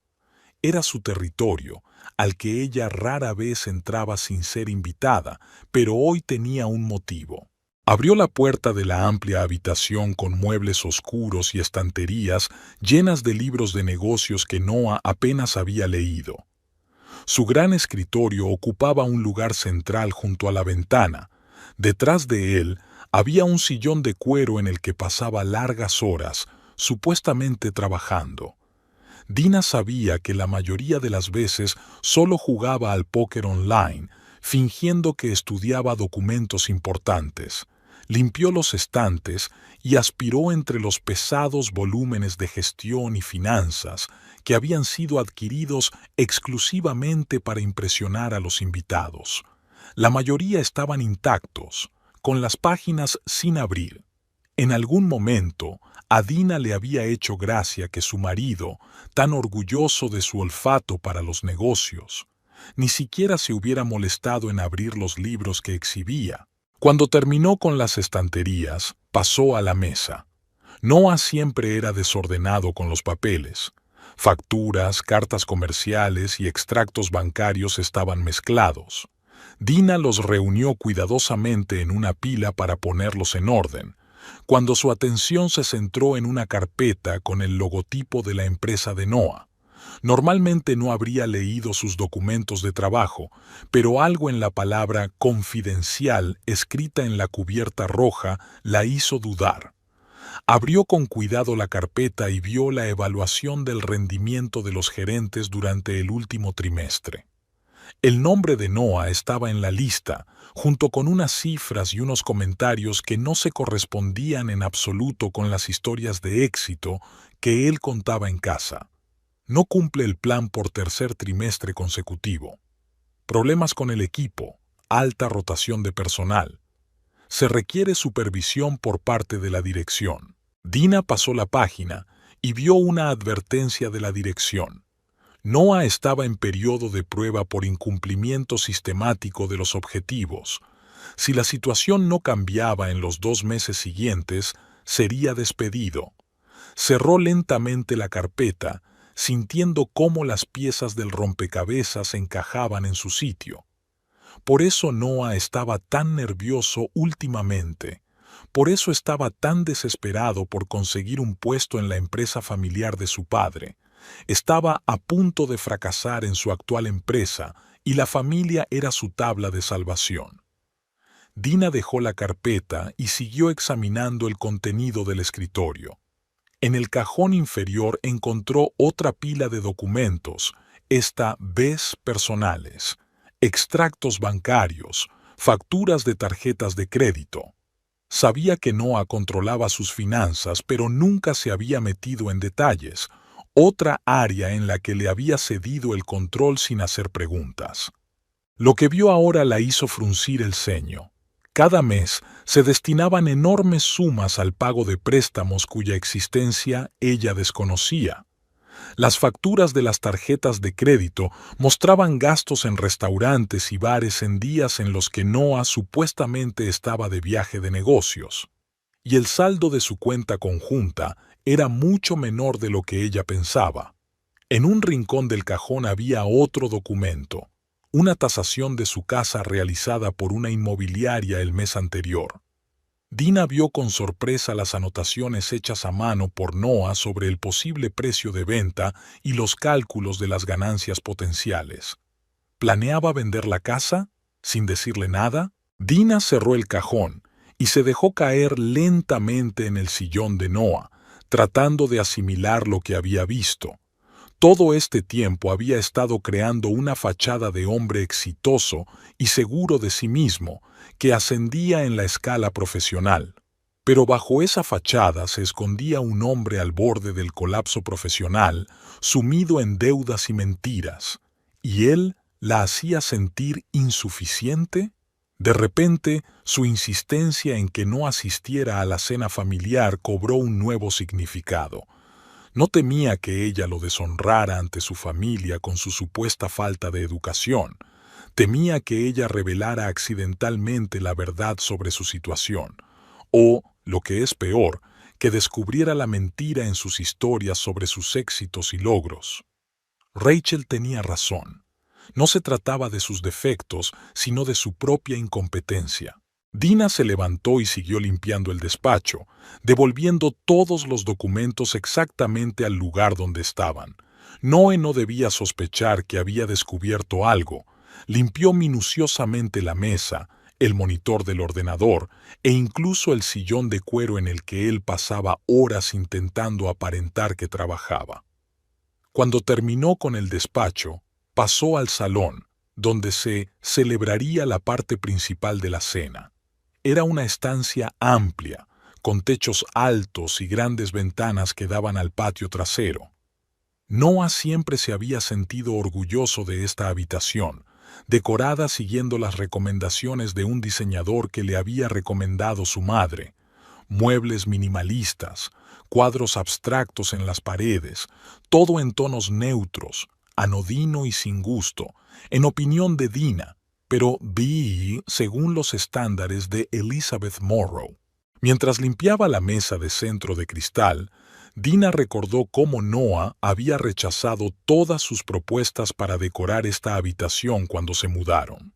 Era su territorio, al que ella rara vez entraba sin ser invitada, pero hoy tenía un motivo. Abrió la puerta de la amplia habitación con muebles oscuros y estanterías llenas de libros de negocios que Noah apenas había leído. Su gran escritorio ocupaba un lugar central junto a la ventana. Detrás de él había un sillón de cuero en el que pasaba largas horas, supuestamente trabajando. Dina sabía que la mayoría de las veces solo jugaba al póker online, fingiendo que estudiaba documentos importantes. Limpió los estantes y aspiró entre los pesados volúmenes de gestión y finanzas que habían sido adquiridos exclusivamente para impresionar a los invitados. La mayoría estaban intactos, con las páginas sin abrir. En algún momento, a Dina le había hecho gracia que su marido, tan orgulloso de su olfato para los negocios, ni siquiera se hubiera molestado en abrir los libros que exhibía. Cuando terminó con las estanterías, pasó a la mesa. Noah siempre era desordenado con los papeles. Facturas, cartas comerciales y extractos bancarios estaban mezclados. Dina los reunió cuidadosamente en una pila para ponerlos en orden, cuando su atención se centró en una carpeta con el logotipo de la empresa de Noah. Normalmente no habría leído sus documentos de trabajo, pero algo en la palabra confidencial escrita en la cubierta roja la hizo dudar. Abrió con cuidado la carpeta y vio la evaluación del rendimiento de los gerentes durante el último trimestre. El nombre de Noah estaba en la lista, junto con unas cifras y unos comentarios que no se correspondían en absoluto con las historias de éxito que él contaba en casa. No cumple el plan por tercer trimestre consecutivo. Problemas con el equipo, alta rotación de personal. Se requiere supervisión por parte de la dirección. Dina pasó la página y vio una advertencia de la dirección. Noah estaba en periodo de prueba por incumplimiento sistemático de los objetivos. Si la situación no cambiaba en los 2 meses siguientes, sería despedido. Cerró lentamente la carpeta, sintiendo cómo las piezas del rompecabezas encajaban en su sitio. Por eso Noah estaba tan nervioso últimamente. Por eso estaba tan desesperado por conseguir un puesto en la empresa familiar de su padre. Estaba a punto de fracasar en su actual empresa y la familia era su tabla de salvación. Dina dejó la carpeta y siguió examinando el contenido del escritorio. En el cajón inferior encontró otra pila de documentos, esta vez personales, extractos bancarios, facturas de tarjetas de crédito. Sabía que Noah controlaba sus finanzas, pero nunca se había metido en detalles, otra área en la que le había cedido el control sin hacer preguntas. Lo que vio ahora la hizo fruncir el ceño. Cada mes se destinaban enormes sumas al pago de préstamos cuya existencia ella desconocía. Las facturas de las tarjetas de crédito mostraban gastos en restaurantes y bares en días en los que Noah supuestamente estaba de viaje de negocios. Y el saldo de su cuenta conjunta era mucho menor de lo que ella pensaba. En un rincón del cajón había otro documento, una tasación de su casa realizada por una inmobiliaria el mes anterior. Dina vio con sorpresa las anotaciones hechas a mano por Noah sobre el posible precio de venta y los cálculos de las ganancias potenciales. ¿Planeaba vender la casa? ¿Sin decirle nada? Dina cerró el cajón y se dejó caer lentamente en el sillón de Noah, tratando de asimilar lo que había visto. Todo este tiempo había estado creando una fachada de hombre exitoso y seguro de sí mismo, que ascendía en la escala profesional. Pero bajo esa fachada se escondía un hombre al borde del colapso profesional, sumido en deudas y mentiras. ¿Y él la hacía sentir insuficiente? De repente, su insistencia en que no asistiera a la cena familiar cobró un nuevo significado. No temía que ella lo deshonrara ante su familia con su supuesta falta de educación. Temía que ella revelara accidentalmente la verdad sobre su situación, o, lo que es peor, que descubriera la mentira en sus historias sobre sus éxitos y logros. Rachel tenía razón. No se trataba de sus defectos, sino de su propia incompetencia. Dina se levantó y siguió limpiando el despacho, devolviendo todos los documentos exactamente al lugar donde estaban. Noé no debía sospechar que había descubierto algo. Limpió minuciosamente la mesa, el monitor del ordenador e incluso el sillón de cuero en el que él pasaba horas intentando aparentar que trabajaba. Cuando terminó con el despacho, pasó al salón, donde se celebraría la parte principal de la cena. Era una estancia amplia, con techos altos y grandes ventanas que daban al patio trasero. Noah siempre se había sentido orgulloso de esta habitación, decorada siguiendo las recomendaciones de un diseñador que le había recomendado su madre. Muebles minimalistas, cuadros abstractos en las paredes, todo en tonos neutros, anodino y sin gusto, en opinión de Dina, pero según los estándares de Elizabeth Morrow. Mientras limpiaba la mesa de centro de cristal, Dina recordó cómo Noah había rechazado todas sus propuestas para decorar esta habitación cuando se mudaron.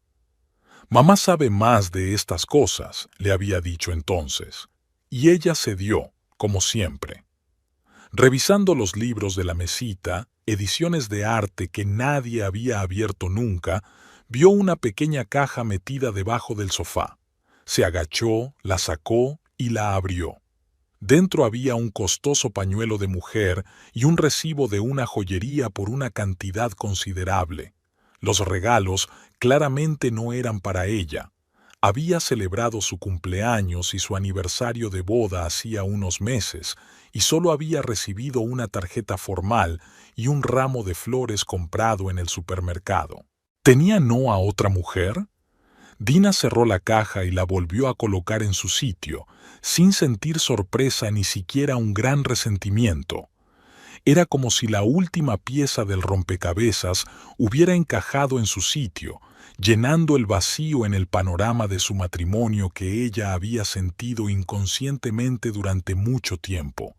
«Mamá sabe más de estas cosas», le había dicho entonces, y ella cedió, como siempre. Revisando los libros de la mesita, ediciones de arte que nadie había abierto nunca, vio una pequeña caja metida debajo del sofá. Se agachó, la sacó y la abrió. Dentro había un costoso pañuelo de mujer y un recibo de una joyería por una cantidad considerable. Los regalos claramente no eran para ella. Había celebrado su cumpleaños y su aniversario de boda hacía unos meses y solo había recibido una tarjeta formal y un ramo de flores comprado en el supermercado. ¿Tenía Noah otra mujer? Dina cerró la caja y la volvió a colocar en su sitio, sin sentir sorpresa ni siquiera un gran resentimiento. Era como si la última pieza del rompecabezas hubiera encajado en su sitio, llenando el vacío en el panorama de su matrimonio que ella había sentido inconscientemente durante mucho tiempo.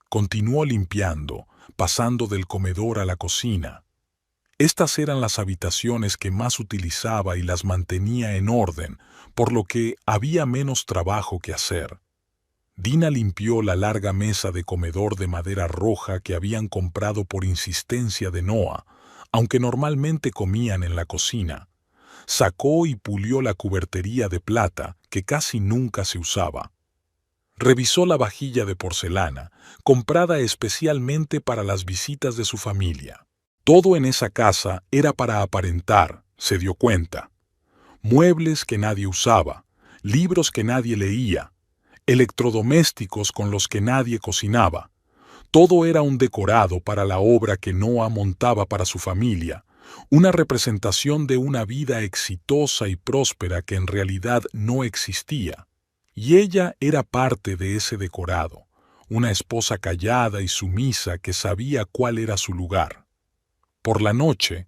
Continuó limpiando, pasando del comedor a la cocina. Estas eran las habitaciones que más utilizaba y las mantenía en orden, por lo que había menos trabajo que hacer. Dina limpió la larga mesa de comedor de madera roja que habían comprado por insistencia de Noah, aunque normalmente comían en la cocina. Sacó y pulió la cubertería de plata, que casi nunca se usaba. Revisó la vajilla de porcelana, comprada especialmente para las visitas de su familia. Todo en esa casa era para aparentar, se dio cuenta. Muebles que nadie usaba, libros que nadie leía, electrodomésticos con los que nadie cocinaba. Todo era un decorado para la obra que Noah montaba para su familia, una representación de una vida exitosa y próspera que en realidad no existía. Y ella era parte de ese decorado, una esposa callada y sumisa que sabía cuál era su lugar. Por la noche,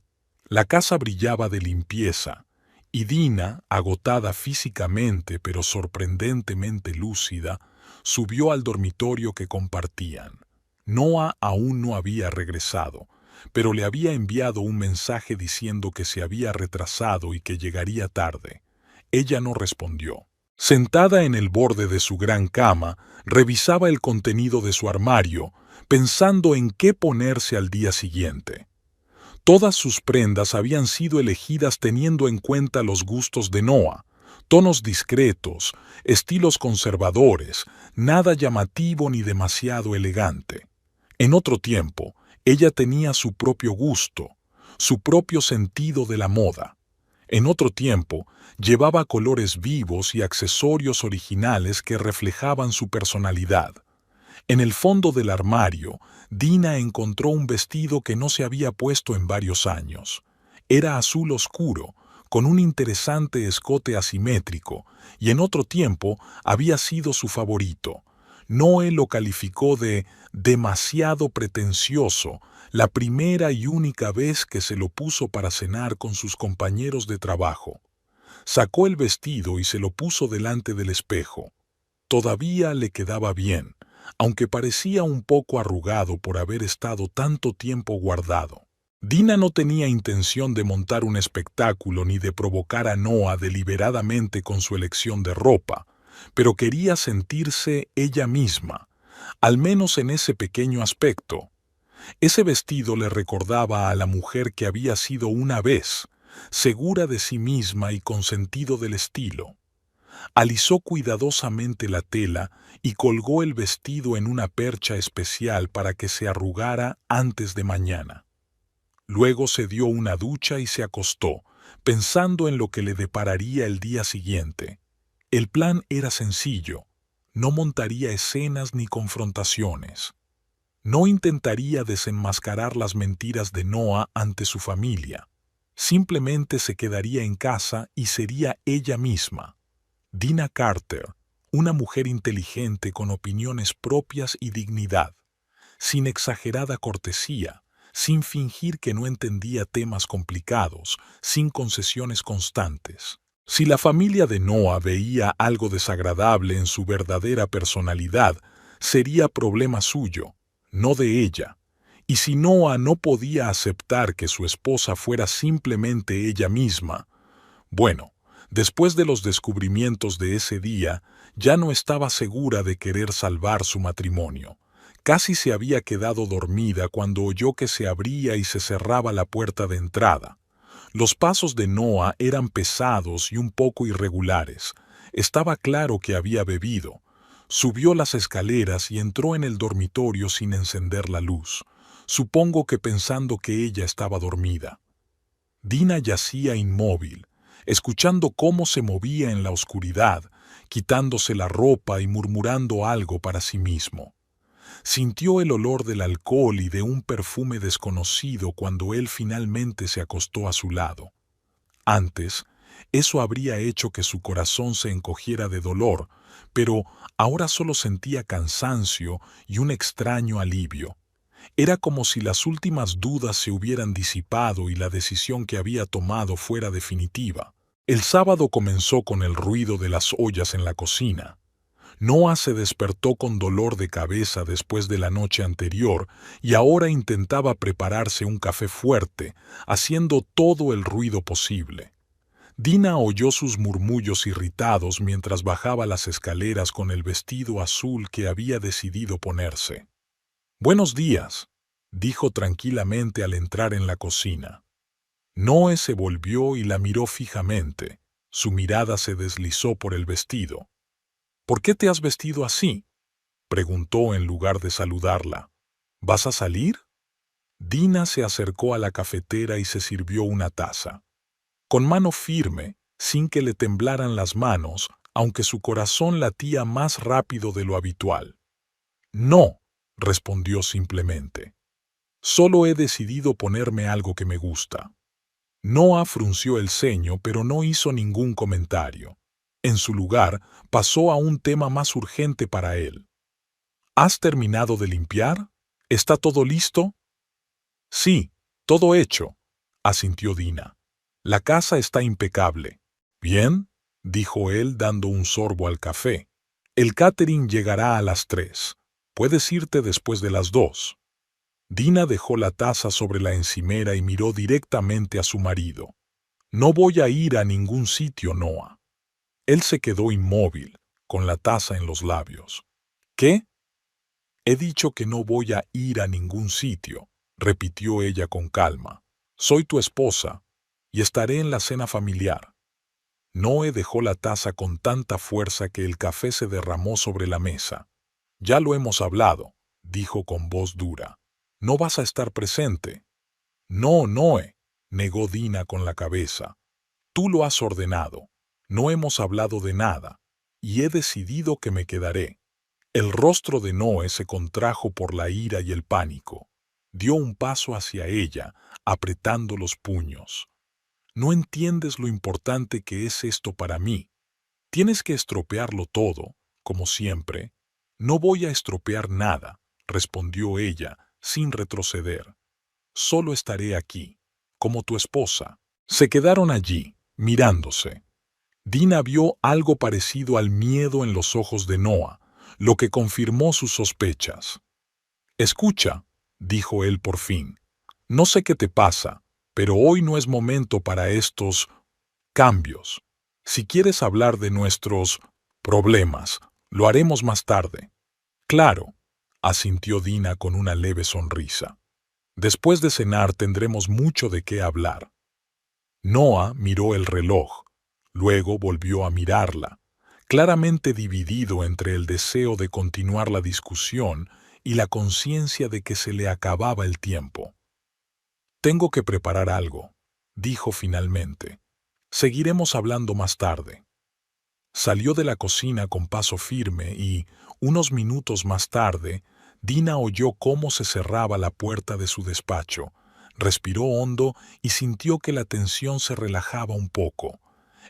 la casa brillaba de limpieza, y Dina, agotada físicamente pero sorprendentemente lúcida, subió al dormitorio que compartían. Noah aún no había regresado, pero le había enviado un mensaje diciendo que se había retrasado y que llegaría tarde. Ella no respondió. Sentada en el borde de su gran cama, revisaba el contenido de su armario, pensando en qué ponerse al día siguiente. Todas sus prendas habían sido elegidas teniendo en cuenta los gustos de Noah, tonos discretos, estilos conservadores, nada llamativo ni demasiado elegante. En otro tiempo, ella tenía su propio gusto, su propio sentido de la moda. En otro tiempo, llevaba colores vivos y accesorios originales que reflejaban su personalidad. En el fondo del armario, Dina encontró un vestido que no se había puesto en varios años. Era azul oscuro, con un interesante escote asimétrico, y en otro tiempo había sido su favorito. Noé lo calificó de demasiado pretencioso la primera y única vez que se lo puso para cenar con sus compañeros de trabajo. Sacó el vestido y se lo puso delante del espejo. Todavía le quedaba bien, aunque parecía un poco arrugado por haber estado tanto tiempo guardado. Dina no tenía intención de montar un espectáculo ni de provocar a Noah deliberadamente con su elección de ropa, pero quería sentirse ella misma, al menos en ese pequeño aspecto. Ese vestido le recordaba a la mujer que había sido una vez, segura de sí misma y con sentido del estilo. Alisó cuidadosamente la tela y colgó el vestido en una percha especial para que se arrugara antes de mañana. Luego se dio una ducha y se acostó, pensando en lo que le depararía el día siguiente. El plan era sencillo: no montaría escenas ni confrontaciones. No intentaría desenmascarar las mentiras de Noah ante su familia. Simplemente se quedaría en casa y sería ella misma. Dina Carter, una mujer inteligente con opiniones propias y dignidad, sin exagerada cortesía, sin fingir que no entendía temas complicados, sin concesiones constantes. Si la familia de Noah veía algo desagradable en su verdadera personalidad, sería problema suyo, no de ella. Y si Noah no podía aceptar que su esposa fuera simplemente ella misma, bueno, después de los descubrimientos de ese día, ya no estaba segura de querer salvar su matrimonio. Casi se había quedado dormida cuando oyó que se abría y se cerraba la puerta de entrada. Los pasos de Noah eran pesados y un poco irregulares. Estaba claro que había bebido. Subió las escaleras y entró en el dormitorio sin encender la luz. Supongo que pensando que ella estaba dormida. Dina yacía inmóvil, escuchando cómo se movía en la oscuridad, quitándose la ropa y murmurando algo para sí mismo. Sintió el olor del alcohol y de un perfume desconocido cuando él finalmente se acostó a su lado. Antes, eso habría hecho que su corazón se encogiera de dolor, pero ahora solo sentía cansancio y un extraño alivio. Era como si las últimas dudas se hubieran disipado y la decisión que había tomado fuera definitiva. El sábado comenzó con el ruido de las ollas en la cocina. Noah se despertó con dolor de cabeza después de la noche anterior y ahora intentaba prepararse un café fuerte, haciendo todo el ruido posible. Dina oyó sus murmullos irritados mientras bajaba las escaleras con el vestido azul que había decidido ponerse. «Buenos días», dijo tranquilamente al entrar en la cocina. Noé se volvió y la miró fijamente. Su mirada se deslizó por el vestido. «¿Por qué te has vestido así?», preguntó en lugar de saludarla. «¿Vas a salir?». Dina se acercó a la cafetera y se sirvió una taza. Con mano firme, sin que le temblaran las manos, aunque su corazón latía más rápido de lo habitual. «No», respondió simplemente. «Solo he decidido ponerme algo que me gusta». Noah frunció el ceño, pero no hizo ningún comentario. En su lugar, pasó a un tema más urgente para él. «¿Has terminado de limpiar? ¿Está todo listo?». «Sí, todo hecho», asintió Dina. «La casa está impecable». «Bien», dijo él dando un sorbo al café. «El catering llegará a las 3. Puedes irte después de las 2». Dina dejó la taza sobre la encimera y miró directamente a su marido. «No voy a ir a ningún sitio, Noah». Él se quedó inmóvil, con la taza en los labios. «¿Qué?». «He dicho que no voy a ir a ningún sitio», repitió ella con calma. «Soy tu esposa, y estaré en la cena familiar». Noé dejó la taza con tanta fuerza que el café se derramó sobre la mesa. «Ya lo hemos hablado», dijo con voz dura. «No vas a estar presente». «No, Noé», negó Dina con la cabeza. «Tú lo has ordenado. No hemos hablado de nada, y he decidido que me quedaré». El rostro de Noé se contrajo por la ira y el pánico. Dio un paso hacia ella, apretando los puños. «No entiendes lo importante que es esto para mí. Tienes que estropearlo todo, como siempre». «No voy a estropear nada», respondió ella, sin retroceder. «Solo estaré aquí, como tu esposa». Se quedaron allí, mirándose. Dina vio algo parecido al miedo en los ojos de Noah, lo que confirmó sus sospechas. «Escucha», dijo él por fin. «No sé qué te pasa, pero hoy no es momento para estos cambios. Si quieres hablar de nuestros problemas, lo haremos más tarde». «Claro», asintió Dina con una leve sonrisa. «Después de cenar tendremos mucho de qué hablar». Noah miró el reloj, luego volvió a mirarla, claramente dividido entre el deseo de continuar la discusión y la conciencia de que se le acababa el tiempo. «Tengo que preparar algo», dijo finalmente. «Seguiremos hablando más tarde». Salió de la cocina con paso firme y, unos minutos más tarde, Dina oyó cómo se cerraba la puerta de su despacho, respiró hondo y sintió que la tensión se relajaba un poco.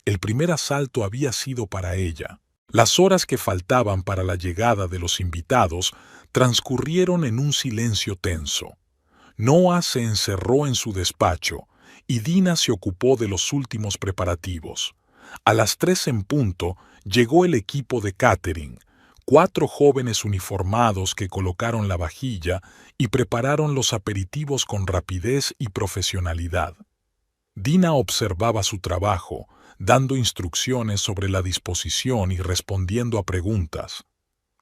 El primer asalto había sido para ella. Las horas que faltaban para la llegada de los invitados transcurrieron en un silencio tenso. Noah se encerró en su despacho y Dina se ocupó de los últimos preparativos. A las 3 en punto llegó el equipo de catering, 4 jóvenes uniformados que colocaron la vajilla y prepararon los aperitivos con rapidez y profesionalidad. Dina observaba su trabajo, dando instrucciones sobre la disposición y respondiendo a preguntas.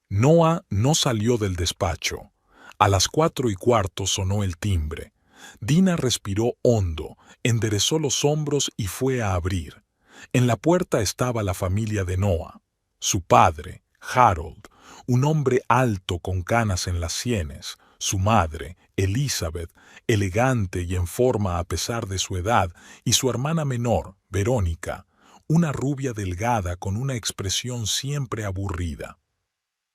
Noah no salió del despacho. A las 4:15 sonó el timbre. Dina respiró hondo, enderezó los hombros y fue a abrir. En la puerta estaba la familia de Noah. Su padre, Harold, un hombre alto con canas en las sienes, su madre, Elizabeth, elegante y en forma a pesar de su edad, y su hermana menor, Verónica, una rubia delgada con una expresión siempre aburrida.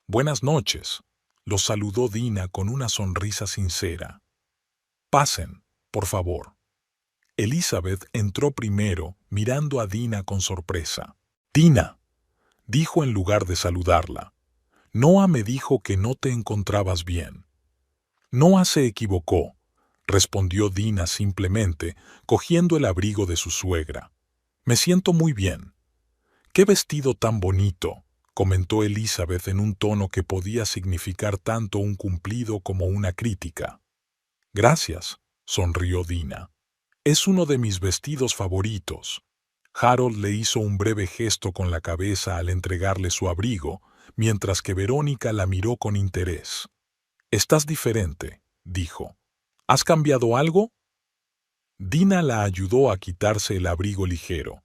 «Buenas noches», los saludó Dina con una sonrisa sincera. «Pasen, por favor». Elizabeth entró primero, mirando a Dina con sorpresa. «Dina», dijo en lugar de saludarla. «Noah me dijo que no te encontrabas bien». «Noah se equivocó», respondió Dina simplemente, cogiendo el abrigo de su suegra. «Me siento muy bien». «Qué vestido tan bonito», comentó Elizabeth en un tono que podía significar tanto un cumplido como una crítica. Gracias, sonrió Dina. Es uno de mis vestidos favoritos. Harold le hizo un breve gesto con la cabeza al entregarle su abrigo, mientras que Verónica la miró con interés. Estás diferente, dijo. ¿Has cambiado algo? Dina la ayudó a quitarse el abrigo ligero.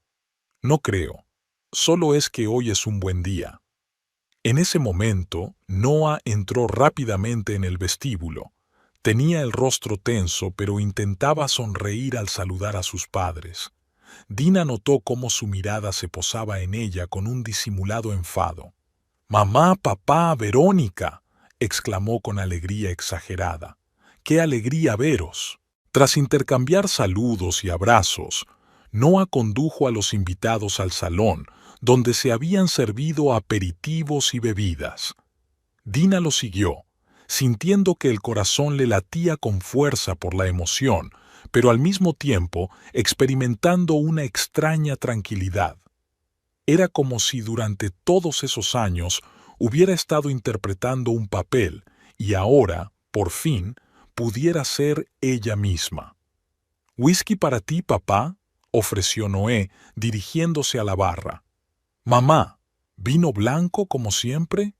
No creo. Solo es que hoy es un buen día. En ese momento, Noah entró rápidamente en el vestíbulo. Tenía el rostro tenso, pero intentaba sonreír al saludar a sus padres. Dina notó cómo su mirada se posaba en ella con un disimulado enfado. «Mamá, papá, Verónica», exclamó con alegría exagerada. «¡Qué alegría veros!». Tras intercambiar saludos y abrazos, Noah condujo a los invitados al salón, donde se habían servido aperitivos y bebidas. Dina lo siguió, sintiendo que el corazón le latía con fuerza por la emoción, pero al mismo tiempo experimentando una extraña tranquilidad. Era como si durante todos esos años hubiera estado interpretando un papel y ahora, por fin, pudiera ser ella misma. «¿Whisky para ti, papá?», ofreció Noé, dirigiéndose a la barra. «Mamá, ¿vino blanco como siempre?».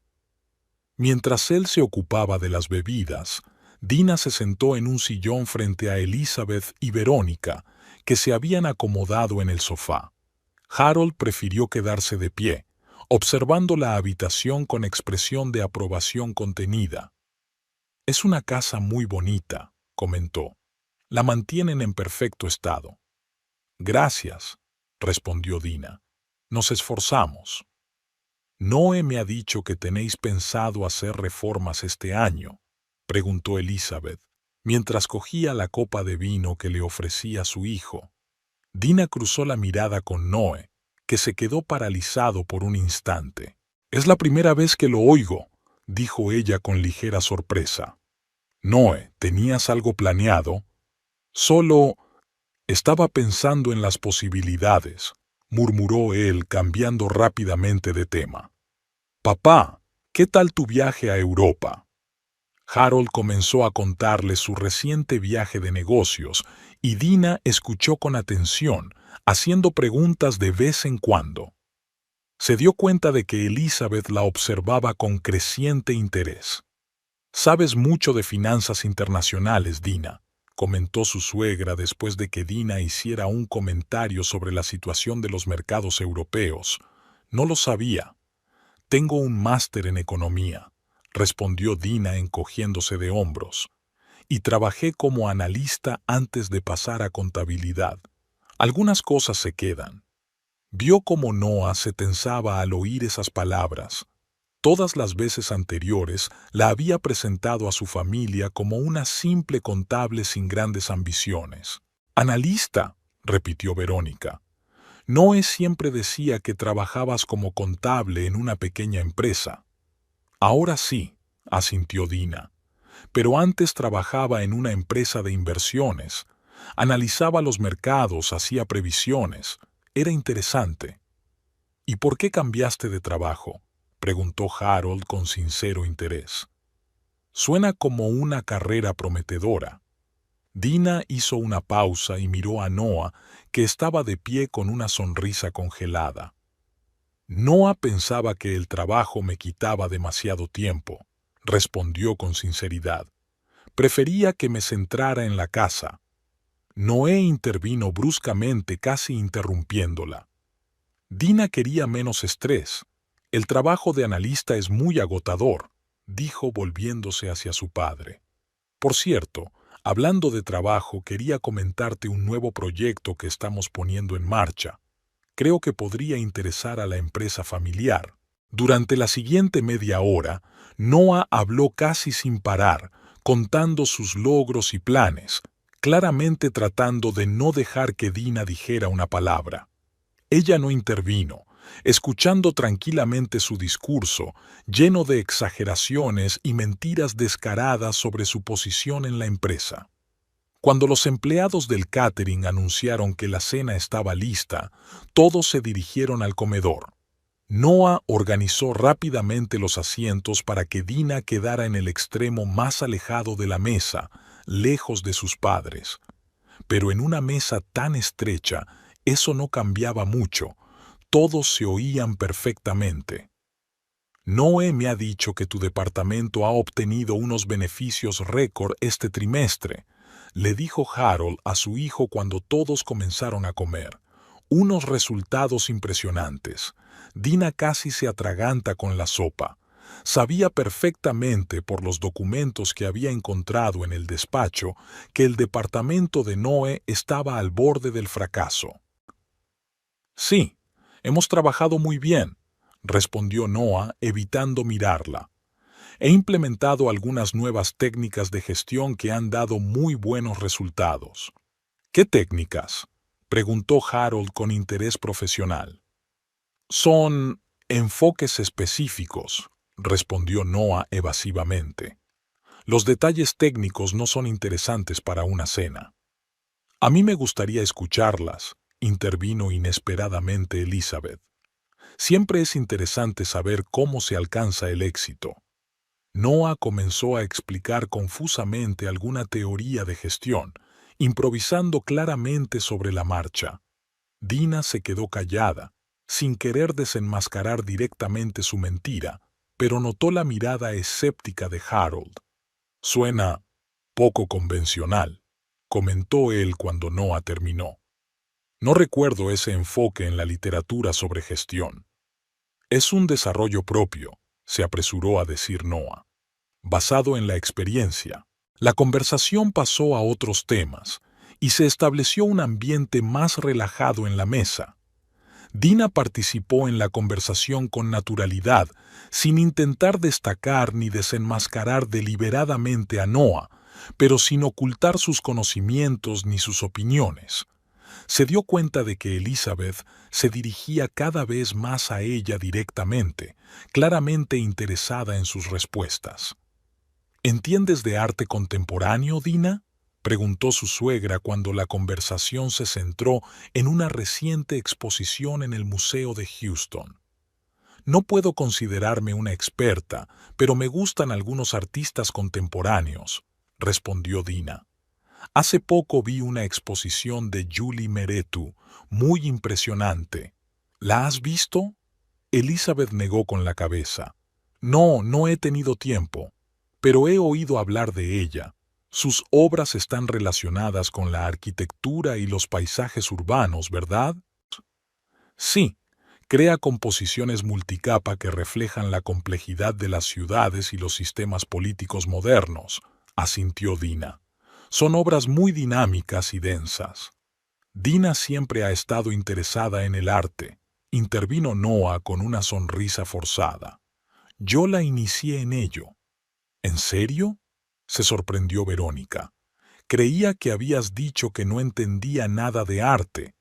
Mientras él se ocupaba de las bebidas, Dina se sentó en un sillón frente a Elizabeth y Verónica, que se habían acomodado en el sofá. Harold prefirió quedarse de pie, observando la habitación con expresión de aprobación contenida. «Es una casa muy bonita», comentó. «La mantienen en perfecto estado». «Gracias», respondió Dina. «Nos esforzamos». «¿Noé me ha dicho que tenéis pensado hacer reformas este año?», preguntó Elizabeth, mientras cogía la copa de vino que le ofrecía su hijo. Dina cruzó la mirada con Noé, que se quedó paralizado por un instante. «Es la primera vez que lo oigo», dijo ella con ligera sorpresa. «Noé, ¿tenías algo planeado?». «Solo estaba pensando en las posibilidades», murmuró él, cambiando rápidamente de tema. «Papá, ¿qué tal tu viaje a Europa?». Harold comenzó a contarle su reciente viaje de negocios y Dina escuchó con atención, haciendo preguntas de vez en cuando. Se dio cuenta de que Elizabeth la observaba con creciente interés. «Sabes mucho de finanzas internacionales, Dina», comentó su suegra después de que Dina hiciera un comentario sobre la situación de los mercados europeos. «No lo sabía». «Tengo un máster en economía», respondió Dina encogiéndose de hombros. «Y trabajé como analista antes de pasar a contabilidad. Algunas cosas se quedan». Vio cómo Noah se tensaba al oír esas palabras. Todas las veces anteriores la había presentado a su familia como una simple contable sin grandes ambiciones. «Analista», repitió Verónica. «Noé siempre decía que trabajabas como contable en una pequeña empresa». «Ahora sí», asintió Dina. «Pero antes trabajaba en una empresa de inversiones. Analizaba los mercados, hacía previsiones. Era interesante». «¿Y por qué cambiaste de trabajo?», preguntó Harold con sincero interés. «Suena como una carrera prometedora». Dina hizo una pausa y miró a Noah, que estaba de pie con una sonrisa congelada. «Noah pensaba que el trabajo me quitaba demasiado tiempo», respondió con sinceridad. «Prefería que me centrara en la casa». Noé intervino bruscamente, casi interrumpiéndola. Dina quería menos estrés. «El trabajo de analista es muy agotador», dijo volviéndose hacia su padre. «Por cierto, hablando de trabajo, quería comentarte un nuevo proyecto que estamos poniendo en marcha. Creo que podría interesar a la empresa familiar». Durante la siguiente media hora, Noah habló casi sin parar, contando sus logros y planes, claramente tratando de no dejar que Dina dijera una palabra. Ella no intervino, escuchando tranquilamente su discurso, lleno de exageraciones y mentiras descaradas sobre su posición en la empresa. Cuando los empleados del catering anunciaron que la cena estaba lista, todos se dirigieron al comedor. Noah organizó rápidamente los asientos para que Dina quedara en el extremo más alejado de la mesa, lejos de sus padres. Pero en una mesa tan estrecha, eso no cambiaba mucho. Todos se oían perfectamente. Noé me ha dicho que tu departamento ha obtenido unos beneficios récord este trimestre, le dijo Harold a su hijo cuando todos comenzaron a comer. Unos resultados impresionantes. Dina casi se atraganta con la sopa. Sabía perfectamente por los documentos que había encontrado en el despacho que el departamento de Noé estaba al borde del fracaso. Sí, hemos trabajado muy bien, respondió Noah, evitando mirarla. He implementado algunas nuevas técnicas de gestión que han dado muy buenos resultados. ¿Qué técnicas?, preguntó Harold con interés profesional. Son enfoques específicos, respondió Noah evasivamente. Los detalles técnicos no son interesantes para una cena. A mí me gustaría escucharlas, intervino inesperadamente Elizabeth. Siempre es interesante saber cómo se alcanza el éxito. Noah comenzó a explicar confusamente alguna teoría de gestión, improvisando claramente sobre la marcha. Dina se quedó callada, sin querer desenmascarar directamente su mentira, pero notó la mirada escéptica de Harold. Suena poco convencional, comentó él cuando Noah terminó. No recuerdo ese enfoque en la literatura sobre gestión. Es un desarrollo propio, se apresuró a decir Noah, basado en la experiencia. La conversación pasó a otros temas y se estableció un ambiente más relajado en la mesa. Dina participó en la conversación con naturalidad, sin intentar destacar ni desenmascarar deliberadamente a Noah, pero sin ocultar sus conocimientos ni sus opiniones. Se dio cuenta de que Elizabeth se dirigía cada vez más a ella directamente, claramente interesada en sus respuestas. ¿Entiendes de arte contemporáneo, Dina?, preguntó su suegra cuando la conversación se centró en una reciente exposición en el Museo de Houston. No puedo considerarme una experta, pero me gustan algunos artistas contemporáneos, respondió Dina. Hace poco vi una exposición de Julie Meretu, muy impresionante. ¿La has visto? Elizabeth negó con la cabeza. No, no he tenido tiempo, pero he oído hablar de ella. Sus obras están relacionadas con la arquitectura y los paisajes urbanos, ¿verdad? Sí, crea composiciones multicapa que reflejan la complejidad de las ciudades y los sistemas políticos modernos, asintió Dina. Son obras muy dinámicas y densas. Dina siempre ha estado interesada en el arte, intervino Noah con una sonrisa forzada. Yo la inicié en ello. ¿En serio?, se sorprendió Verónica. Creía que habías dicho que no entendía nada de arte.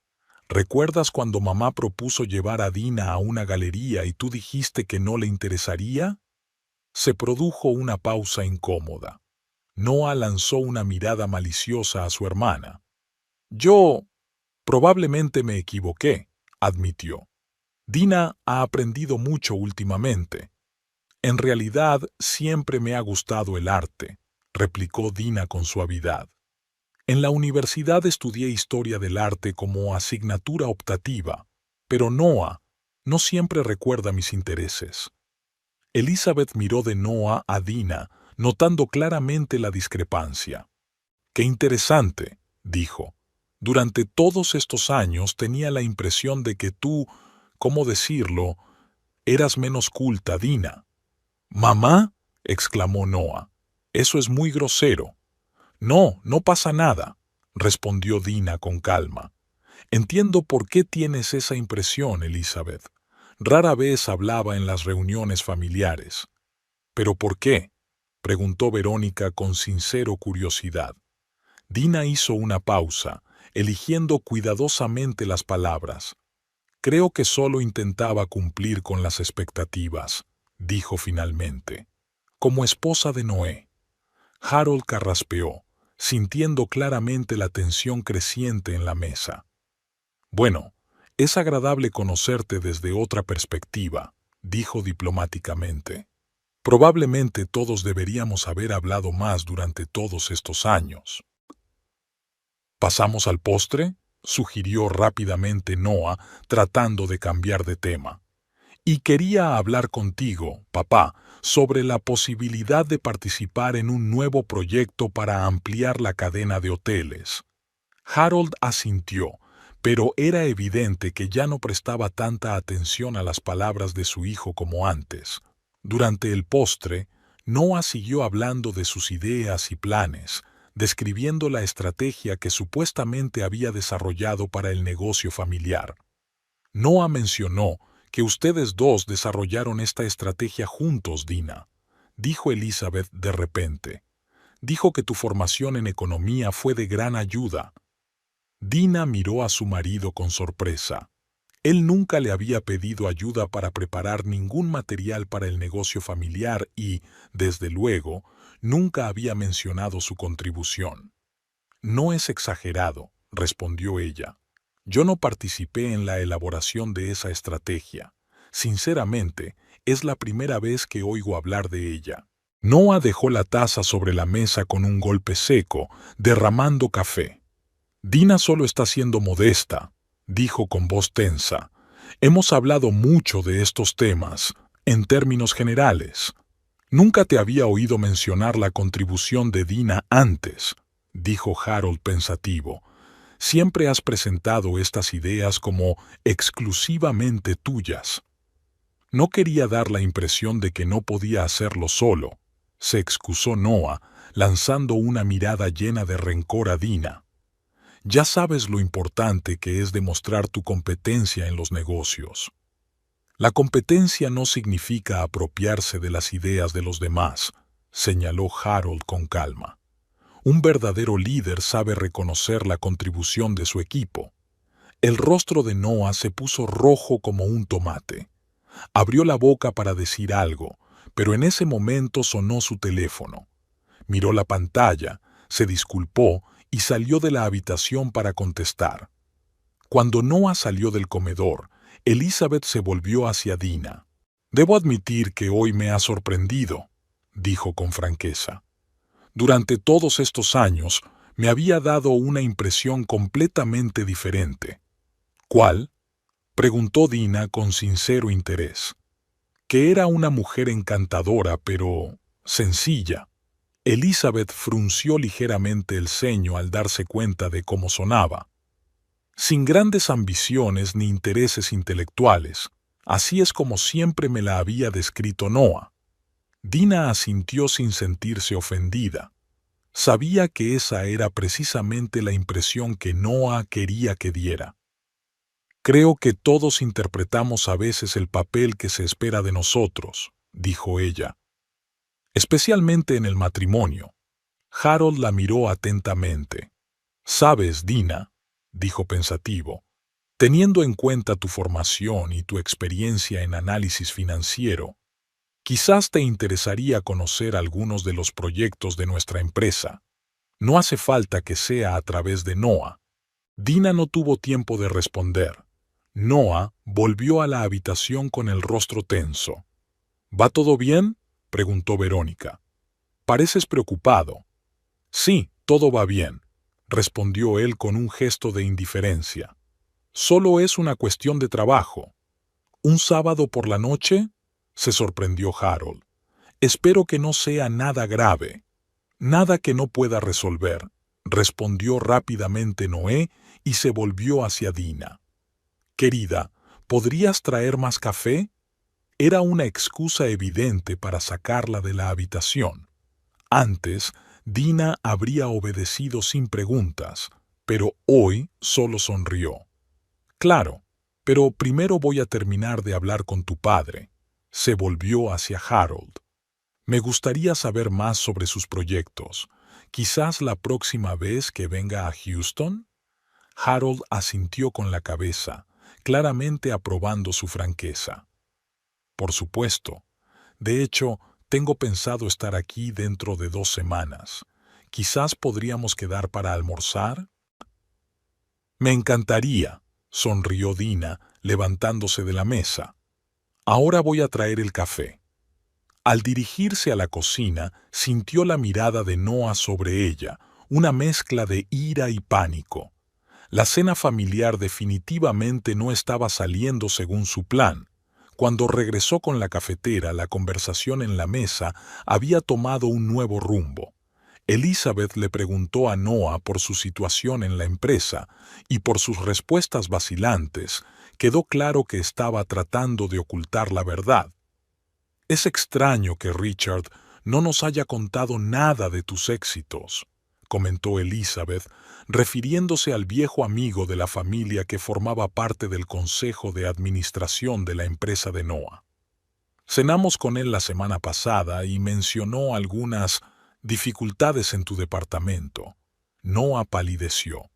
¿Recuerdas cuando mamá propuso llevar a Dina a una galería y tú dijiste que no le interesaría? Se produjo una pausa incómoda. Noah lanzó una mirada maliciosa a su hermana. Yo probablemente me equivoqué, admitió. Dina ha aprendido mucho últimamente. En realidad, siempre me ha gustado el arte, replicó Dina con suavidad. En la universidad estudié historia del arte como asignatura optativa, pero Noah no siempre recuerda mis intereses. Elizabeth miró de Noah a Dina, notando claramente la discrepancia. «Qué interesante», dijo. «Durante todos estos años tenía la impresión de que tú, ¿cómo decirlo?, eras menos culta, Dina». «¿Mamá?», exclamó Noah. «Eso es muy grosero». «No, no pasa nada», respondió Dina con calma. «Entiendo por qué tienes esa impresión, Elizabeth. Rara vez hablaba en las reuniones familiares». «¿Pero por qué?», preguntó Verónica con sincero curiosidad. Dina hizo una pausa, eligiendo cuidadosamente las palabras. «Creo que solo intentaba cumplir con las expectativas», dijo finalmente. «Como esposa de Noé». Harold carraspeó, sintiendo claramente la tensión creciente en la mesa. «Bueno, Es agradable conocerte desde otra perspectiva, dijo diplomáticamente. Probablemente todos deberíamos haber hablado más durante todos estos años. ¿Pasamos al postre?, sugirió rápidamente Noah, tratando de cambiar de tema. Y quería hablar contigo, papá, sobre la posibilidad de participar en un nuevo proyecto para ampliar la cadena de hoteles. Harold asintió, pero era evidente que ya no prestaba tanta atención a las palabras de su hijo como antes. Durante el postre, Noah siguió hablando de sus ideas y planes, describiendo la estrategia que supuestamente había desarrollado para el negocio familiar. Noah mencionó que ustedes dos desarrollaron esta estrategia juntos, Dina, dijo Elizabeth de repente. Dijo que tu formación en economía fue de gran ayuda. Dina miró a su marido con sorpresa. Él nunca le había pedido ayuda para preparar ningún material para el negocio familiar y, desde luego, nunca había mencionado su contribución. No es exagerado, respondió ella. Yo no participé en la elaboración de esa estrategia. Sinceramente, es la primera vez que oigo hablar de ella. Noah dejó la taza sobre la mesa con un golpe seco, derramando café. Dina solo está siendo modesta, dijo con voz tensa. Hemos hablado mucho de estos temas, en términos generales. Nunca te había oído mencionar la contribución de Dina antes, dijo Harold pensativo. Siempre has presentado estas ideas como exclusivamente tuyas. No quería dar la impresión de que no podía hacerlo solo, se excusó Noah, lanzando una mirada llena de rencor a Dina. Ya sabes lo importante que es demostrar tu competencia en los negocios. La competencia no significa apropiarse de las ideas de los demás, señaló Harold con calma. Un verdadero líder sabe reconocer la contribución de su equipo. El rostro de Noah se puso rojo como un tomate. Abrió la boca para decir algo, pero en ese momento sonó su teléfono. Miró la pantalla, se disculpó y salió de la habitación para contestar. Cuando Noah salió del comedor, Elizabeth se volvió hacia Dina. «Debo admitir que hoy me ha sorprendido», dijo con franqueza. «Durante todos estos años me había dado una impresión completamente diferente». «¿Cuál?», preguntó Dina con sincero interés. «Que era una mujer encantadora, pero sencilla». Elizabeth frunció ligeramente el ceño al darse cuenta de cómo sonaba. Sin grandes ambiciones ni intereses intelectuales, así es como siempre me la había descrito Noah. Dina asintió sin sentirse ofendida. Sabía que esa era precisamente la impresión que Noah quería que diera. «Creo que todos interpretamos a veces el papel que se espera de nosotros», dijo ella. «Especialmente en el matrimonio». Harold la miró atentamente. «Sabes, Dina», dijo pensativo, «teniendo en cuenta tu formación y tu experiencia en análisis financiero, quizás te interesaría conocer algunos de los proyectos de nuestra empresa. No hace falta que sea a través de Noah». Dina no tuvo tiempo de responder. Noah volvió a la habitación con el rostro tenso. «¿Va todo bien?», preguntó Verónica. «Pareces preocupado». «Sí, todo va bien», respondió él con un gesto de indiferencia. «Solo es una cuestión de trabajo». «¿Un sábado por la noche?», se sorprendió Harold. «Espero que no sea nada grave». «Nada que no pueda resolver», respondió rápidamente Noé y se volvió hacia Dina. «Querida, ¿podrías traer más café?». Era una excusa evidente para sacarla de la habitación. Antes, Dina habría obedecido sin preguntas, pero hoy solo sonrió. «Claro, pero primero voy a terminar de hablar con tu padre». Se volvió hacia Harold. «Me gustaría saber más sobre sus proyectos. Quizás la próxima vez que venga a Houston». Harold asintió con la cabeza, claramente aprobando su franqueza. «Por supuesto. De hecho, tengo pensado estar aquí dentro de 2 semanas. Quizás podríamos quedar para almorzar». «Me encantaría», sonrió Dina, levantándose de la mesa. Ahora voy a traer el café. Al dirigirse a la cocina, sintió la mirada de Noah sobre ella, una mezcla de ira y pánico. La cena familiar definitivamente no estaba saliendo según su plan. Cuando regresó con la cafetera, la conversación en la mesa había tomado un nuevo rumbo. Elizabeth le preguntó a Noah por su situación en la empresa y por sus respuestas vacilantes, quedó claro que estaba tratando de ocultar la verdad. Es extraño que Richard no nos haya contado nada de tus éxitos, comentó Elizabeth, refiriéndose al viejo amigo de la familia que formaba parte del consejo de administración de la empresa de Noah. Cenamos con él la semana pasada y mencionó algunas dificultades en tu departamento. Noah palideció.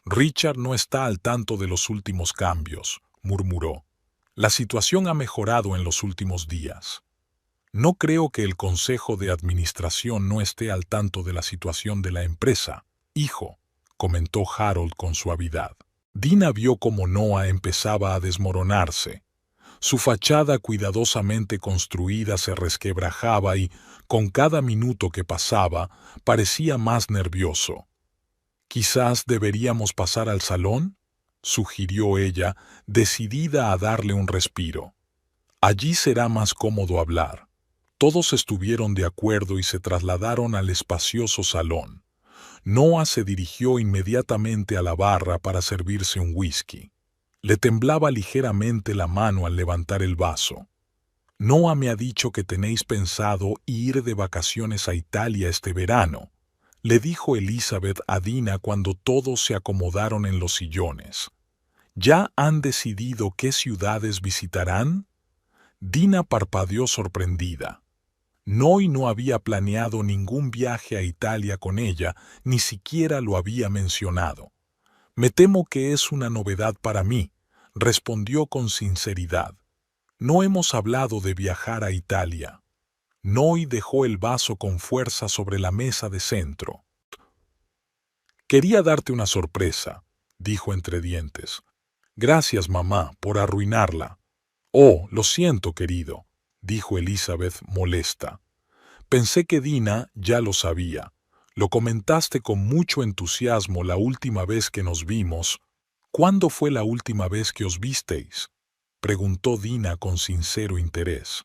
Richard no está al tanto de los últimos cambios, murmuró. La situación ha mejorado en los últimos días. No creo que el consejo de administración no esté al tanto de la situación de la empresa, hijo, comentó Harold con suavidad. Dina vio cómo Noah empezaba a desmoronarse. Su fachada cuidadosamente construida se resquebrajaba y, con cada minuto que pasaba, parecía más nervioso. «Quizás deberíamos pasar al salón», sugirió ella, decidida a darle un respiro. «Allí será más cómodo hablar». Todos estuvieron de acuerdo y se trasladaron al espacioso salón. Noah se dirigió inmediatamente a la barra para servirse un whisky. Le temblaba ligeramente la mano al levantar el vaso. «Noah me ha dicho que tenéis pensado ir de vacaciones a Italia este verano», le dijo Elizabeth a Dina cuando todos se acomodaron en los sillones. «¿Ya han decidido qué ciudades visitarán?» Dina parpadeó sorprendida. Noah no había planeado ningún viaje a Italia con ella, ni siquiera lo había mencionado. «Me temo que es una novedad para mí», respondió con sinceridad. «No hemos hablado de viajar a Italia». Noah dejó el vaso con fuerza sobre la mesa de centro. «Quería darte una sorpresa», dijo entre dientes. «Gracias, mamá, por arruinarla». «Oh, lo siento, querido», dijo Elizabeth molesta. «Pensé que Dina ya lo sabía. Lo comentaste con mucho entusiasmo la última vez que nos vimos». «¿Cuándo fue la última vez que os visteis?», preguntó Dina con sincero interés.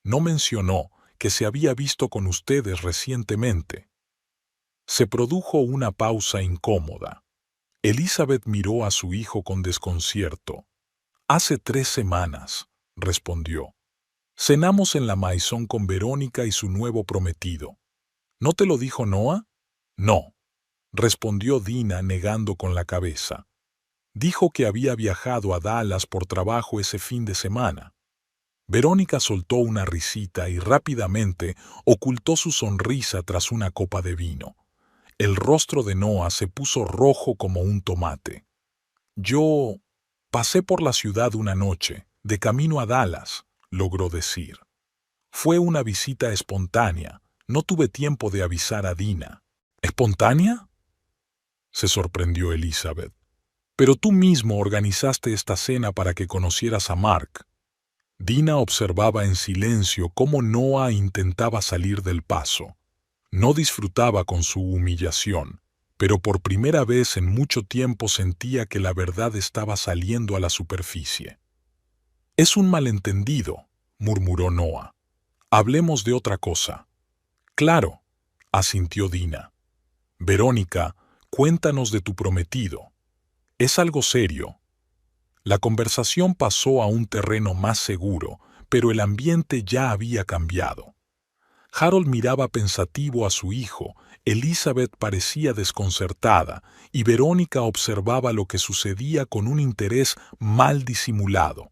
«No mencionó que se había visto con ustedes recientemente». Se produjo una pausa incómoda. Elizabeth miró a su hijo con desconcierto. «Hace 3 semanas», respondió. «Cenamos en la Maison con Verónica y su nuevo prometido». «¿No te lo dijo Noah?» «No», respondió Dina negando con la cabeza. «Dijo que había viajado a Dallas por trabajo ese fin de semana». Verónica soltó una risita y rápidamente ocultó su sonrisa tras una copa de vino. El rostro de Noah se puso rojo como un tomate. «Yo pasé por la ciudad una noche, de camino a Dallas», logró decir. «Fue una visita espontánea. No tuve tiempo de avisar a Dina». «¿Espontánea?», se sorprendió Elizabeth. «Pero tú mismo organizaste esta cena para que conocieras a Mark». Dina observaba en silencio cómo Noah intentaba salir del paso. No disfrutaba con su humillación, pero por primera vez en mucho tiempo sentía que la verdad estaba saliendo a la superficie. «Es un malentendido», murmuró Noah. «Hablemos de otra cosa». «Claro», asintió Dina. «Verónica, cuéntanos de tu prometido. ¿Es algo serio?». La conversación pasó a un terreno más seguro, pero el ambiente ya había cambiado. Harold miraba pensativo a su hijo, Elizabeth parecía desconcertada y Verónica observaba lo que sucedía con un interés mal disimulado.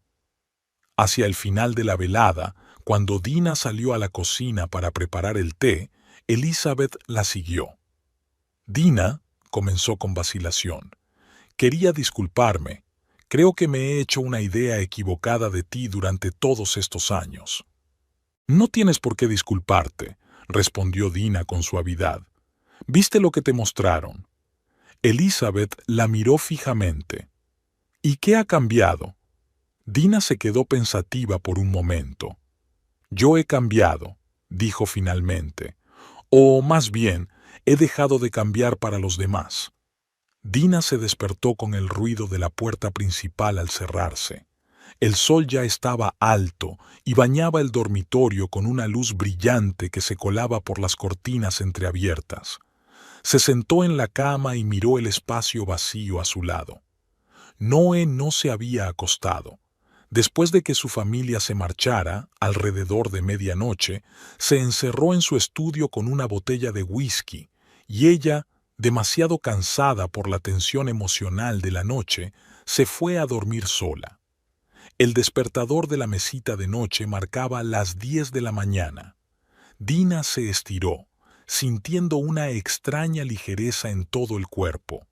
Hacia el final de la velada, cuando Dina salió a la cocina para preparar el té, Elizabeth la siguió. «Dina», comenzó con vacilación, «quería disculparme. Creo que me he hecho una idea equivocada de ti durante todos estos años». «No tienes por qué disculparte», respondió Dina con suavidad. «¿Viste lo que te mostraron?». Elizabeth la miró fijamente. ¿Y qué ha cambiado? Dina se quedó pensativa por un momento. Yo he cambiado, dijo finalmente. O más bien, he dejado de cambiar para los demás. Dina se despertó con el ruido de la puerta principal al cerrarse. El sol ya estaba alto y bañaba el dormitorio con una luz brillante que se colaba por las cortinas entreabiertas. Se sentó en la cama y miró el espacio vacío a su lado. Noé no se había acostado. Después de que su familia se marchara, alrededor de medianoche, se encerró en su estudio con una botella de whisky, y ella, demasiado cansada por la tensión emocional de la noche, se fue a dormir sola. El despertador de la mesita de noche marcaba las 10 de la mañana. Dina se estiró, sintiendo una extraña ligereza en todo el cuerpo.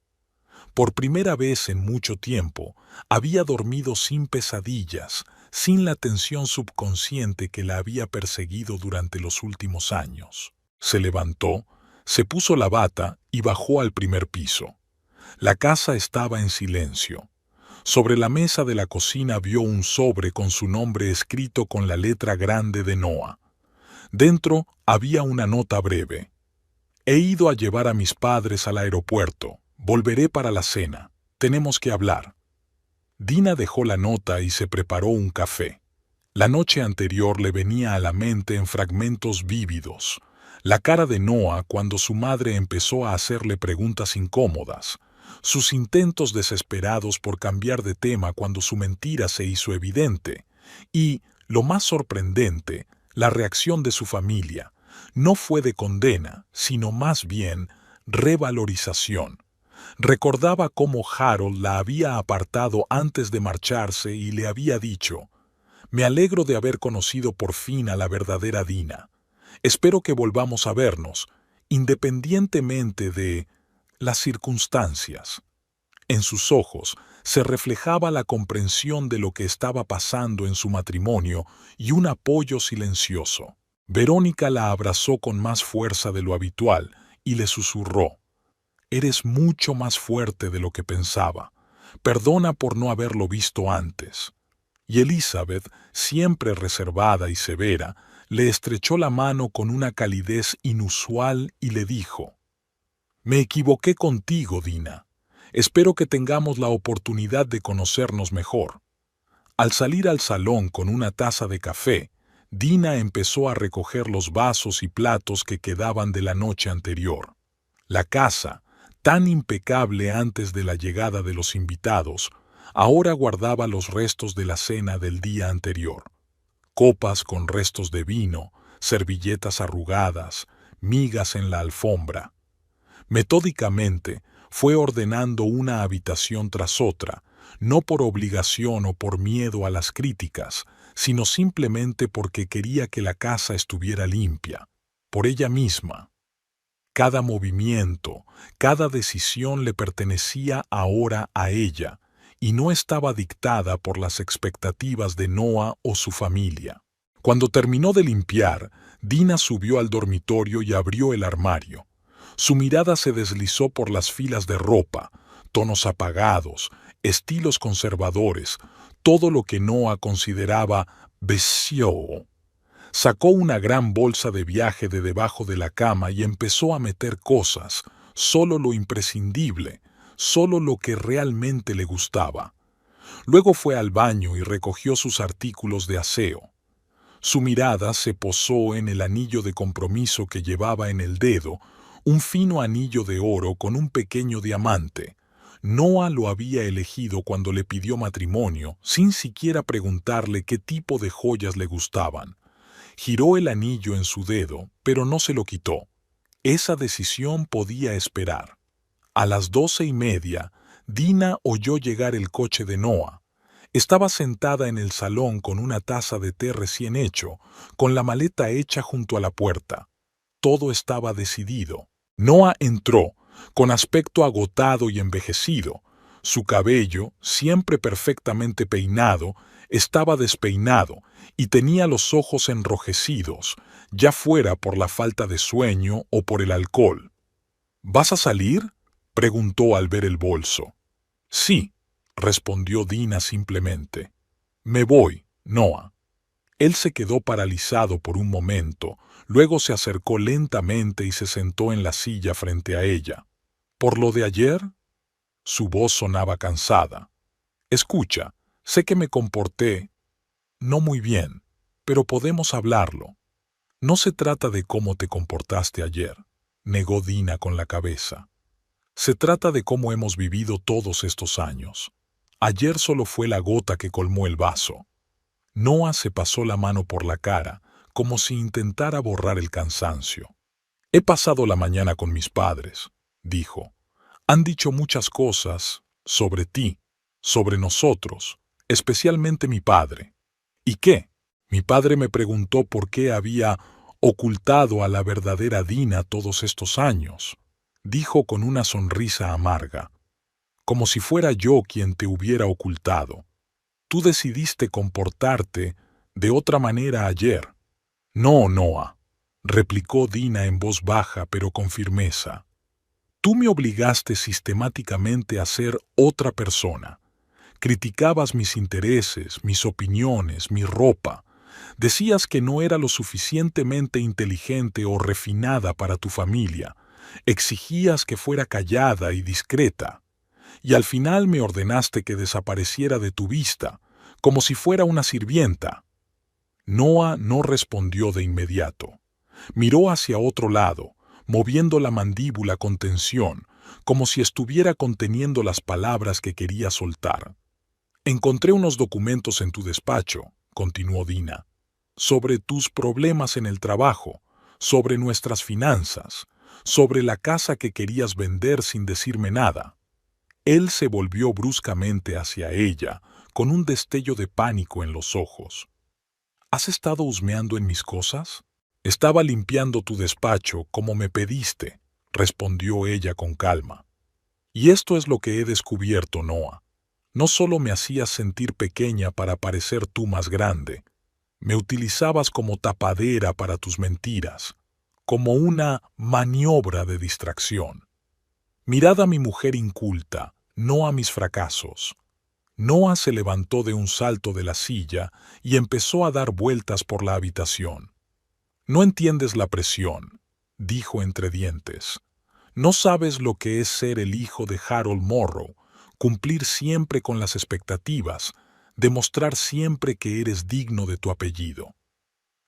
Por primera vez en mucho tiempo, había dormido sin pesadillas, sin la tensión subconsciente que la había perseguido durante los últimos años. Se levantó, se puso la bata y bajó al primer piso. La casa estaba en silencio. Sobre la mesa de la cocina vio un sobre con su nombre escrito con la letra grande de Noah. Dentro había una nota breve. He ido a llevar a mis padres al aeropuerto. Volveré para la cena. Tenemos que hablar. Dina dejó la nota y se preparó un café. La noche anterior le venía a la mente en fragmentos vívidos. La cara de Noah cuando su madre empezó a hacerle preguntas incómodas. Sus intentos desesperados por cambiar de tema cuando su mentira se hizo evidente. Y, lo más sorprendente, la reacción de su familia. No fue de condena, sino más bien revalorización. Recordaba cómo Harold la había apartado antes de marcharse y le había dicho: «Me alegro de haber conocido por fin a la verdadera Dina. Espero que volvamos a vernos, independientemente de las circunstancias». En sus ojos se reflejaba la comprensión de lo que estaba pasando en su matrimonio y un apoyo silencioso. Verónica la abrazó con más fuerza de lo habitual y le susurró: «Eres mucho más fuerte de lo que pensaba. Perdona por no haberlo visto antes». Y Elizabeth, siempre reservada y severa, le estrechó la mano con una calidez inusual y le dijo: «Me equivoqué contigo, Dina. Espero que tengamos la oportunidad de conocernos mejor». Al salir al salón con una taza de café, Dina empezó a recoger los vasos y platos que quedaban de la noche anterior. La casa, tan impecable antes de la llegada de los invitados, ahora guardaba los restos de la cena del día anterior. Copas con restos de vino, servilletas arrugadas, migas en la alfombra. Metódicamente fue ordenando una habitación tras otra, no por obligación o por miedo a las críticas, sino simplemente porque quería que la casa estuviera limpia, por ella misma. Cada movimiento, cada decisión le pertenecía ahora a ella, y no estaba dictada por las expectativas de Noah o su familia. Cuando terminó de limpiar, Dina subió al dormitorio y abrió el armario. Su mirada se deslizó por las filas de ropa, tonos apagados, estilos conservadores, todo lo que Noah consideraba vecchio. Sacó una gran bolsa de viaje de debajo de la cama y empezó a meter cosas, solo lo imprescindible, solo lo que realmente le gustaba. Luego fue al baño y recogió sus artículos de aseo. Su mirada se posó en el anillo de compromiso que llevaba en el dedo, un fino anillo de oro con un pequeño diamante. Noah lo había elegido cuando le pidió matrimonio, sin siquiera preguntarle qué tipo de joyas le gustaban. Giró el anillo en su dedo, pero no se lo quitó. Esa decisión podía esperar. A las 12:30, Dina oyó llegar el coche de Noah. Estaba sentada en el salón con una taza de té recién hecho, con la maleta hecha junto a la puerta. Todo estaba decidido. Noah entró, con aspecto agotado y envejecido. Su cabello, siempre perfectamente peinado, estaba despeinado y tenía los ojos enrojecidos, ya fuera por la falta de sueño o por el alcohol. «¿Vas a salir?», preguntó al ver el bolso. «Sí». respondió Dina simplemente. Me voy, Noah. Él se quedó paralizado por un momento, luego se acercó lentamente y se sentó en la silla frente a ella. ¿Por lo de ayer? Su voz sonaba cansada. Escucha, sé que me comporté no muy bien, pero podemos hablarlo. No se trata de cómo te comportaste ayer, negó Dina con la cabeza. Se trata de cómo hemos vivido todos estos años. Ayer solo fue la gota que colmó el vaso. Noah se pasó la mano por la cara, como si intentara borrar el cansancio. He pasado la mañana con mis padres, dijo. Han dicho muchas cosas sobre ti, sobre nosotros, especialmente mi padre. ¿Y qué? Mi padre me preguntó por qué había ocultado a la verdadera Dina todos estos años, dijo con una sonrisa amarga, como si fuera yo quien te hubiera ocultado. Tú decidiste comportarte de otra manera ayer. No, Noah, replicó Dina en voz baja pero con firmeza. Tú me obligaste sistemáticamente a ser otra persona. Criticabas mis intereses, mis opiniones, mi ropa. Decías que no era lo suficientemente inteligente o refinada para tu familia. Exigías que fuera callada y discreta. Y al final me ordenaste que desapareciera de tu vista, como si fuera una sirvienta. Noah no respondió de inmediato. Miró hacia otro lado, moviendo la mandíbula con tensión, como si estuviera conteniendo las palabras que quería soltar. Encontré unos documentos en tu despacho, continuó Dina, sobre tus problemas en el trabajo, sobre nuestras finanzas, sobre la casa que querías vender sin decirme nada. Él se volvió bruscamente hacia ella, con un destello de pánico en los ojos. ¿Has estado husmeando en mis cosas? Estaba limpiando tu despacho como me pediste, respondió ella con calma. Y esto es lo que he descubierto, Noah. No solo me hacías sentir pequeña para parecer tú más grande, me utilizabas como tapadera para tus mentiras, como una maniobra de distracción. Mirad a mi mujer inculta, no a mis fracasos. Noah se levantó de un salto de la silla y empezó a dar vueltas por la habitación. No entiendes la presión, dijo entre dientes. No sabes lo que es ser el hijo de Harold Morrow, cumplir siempre con las expectativas, demostrar siempre que eres digno de tu apellido.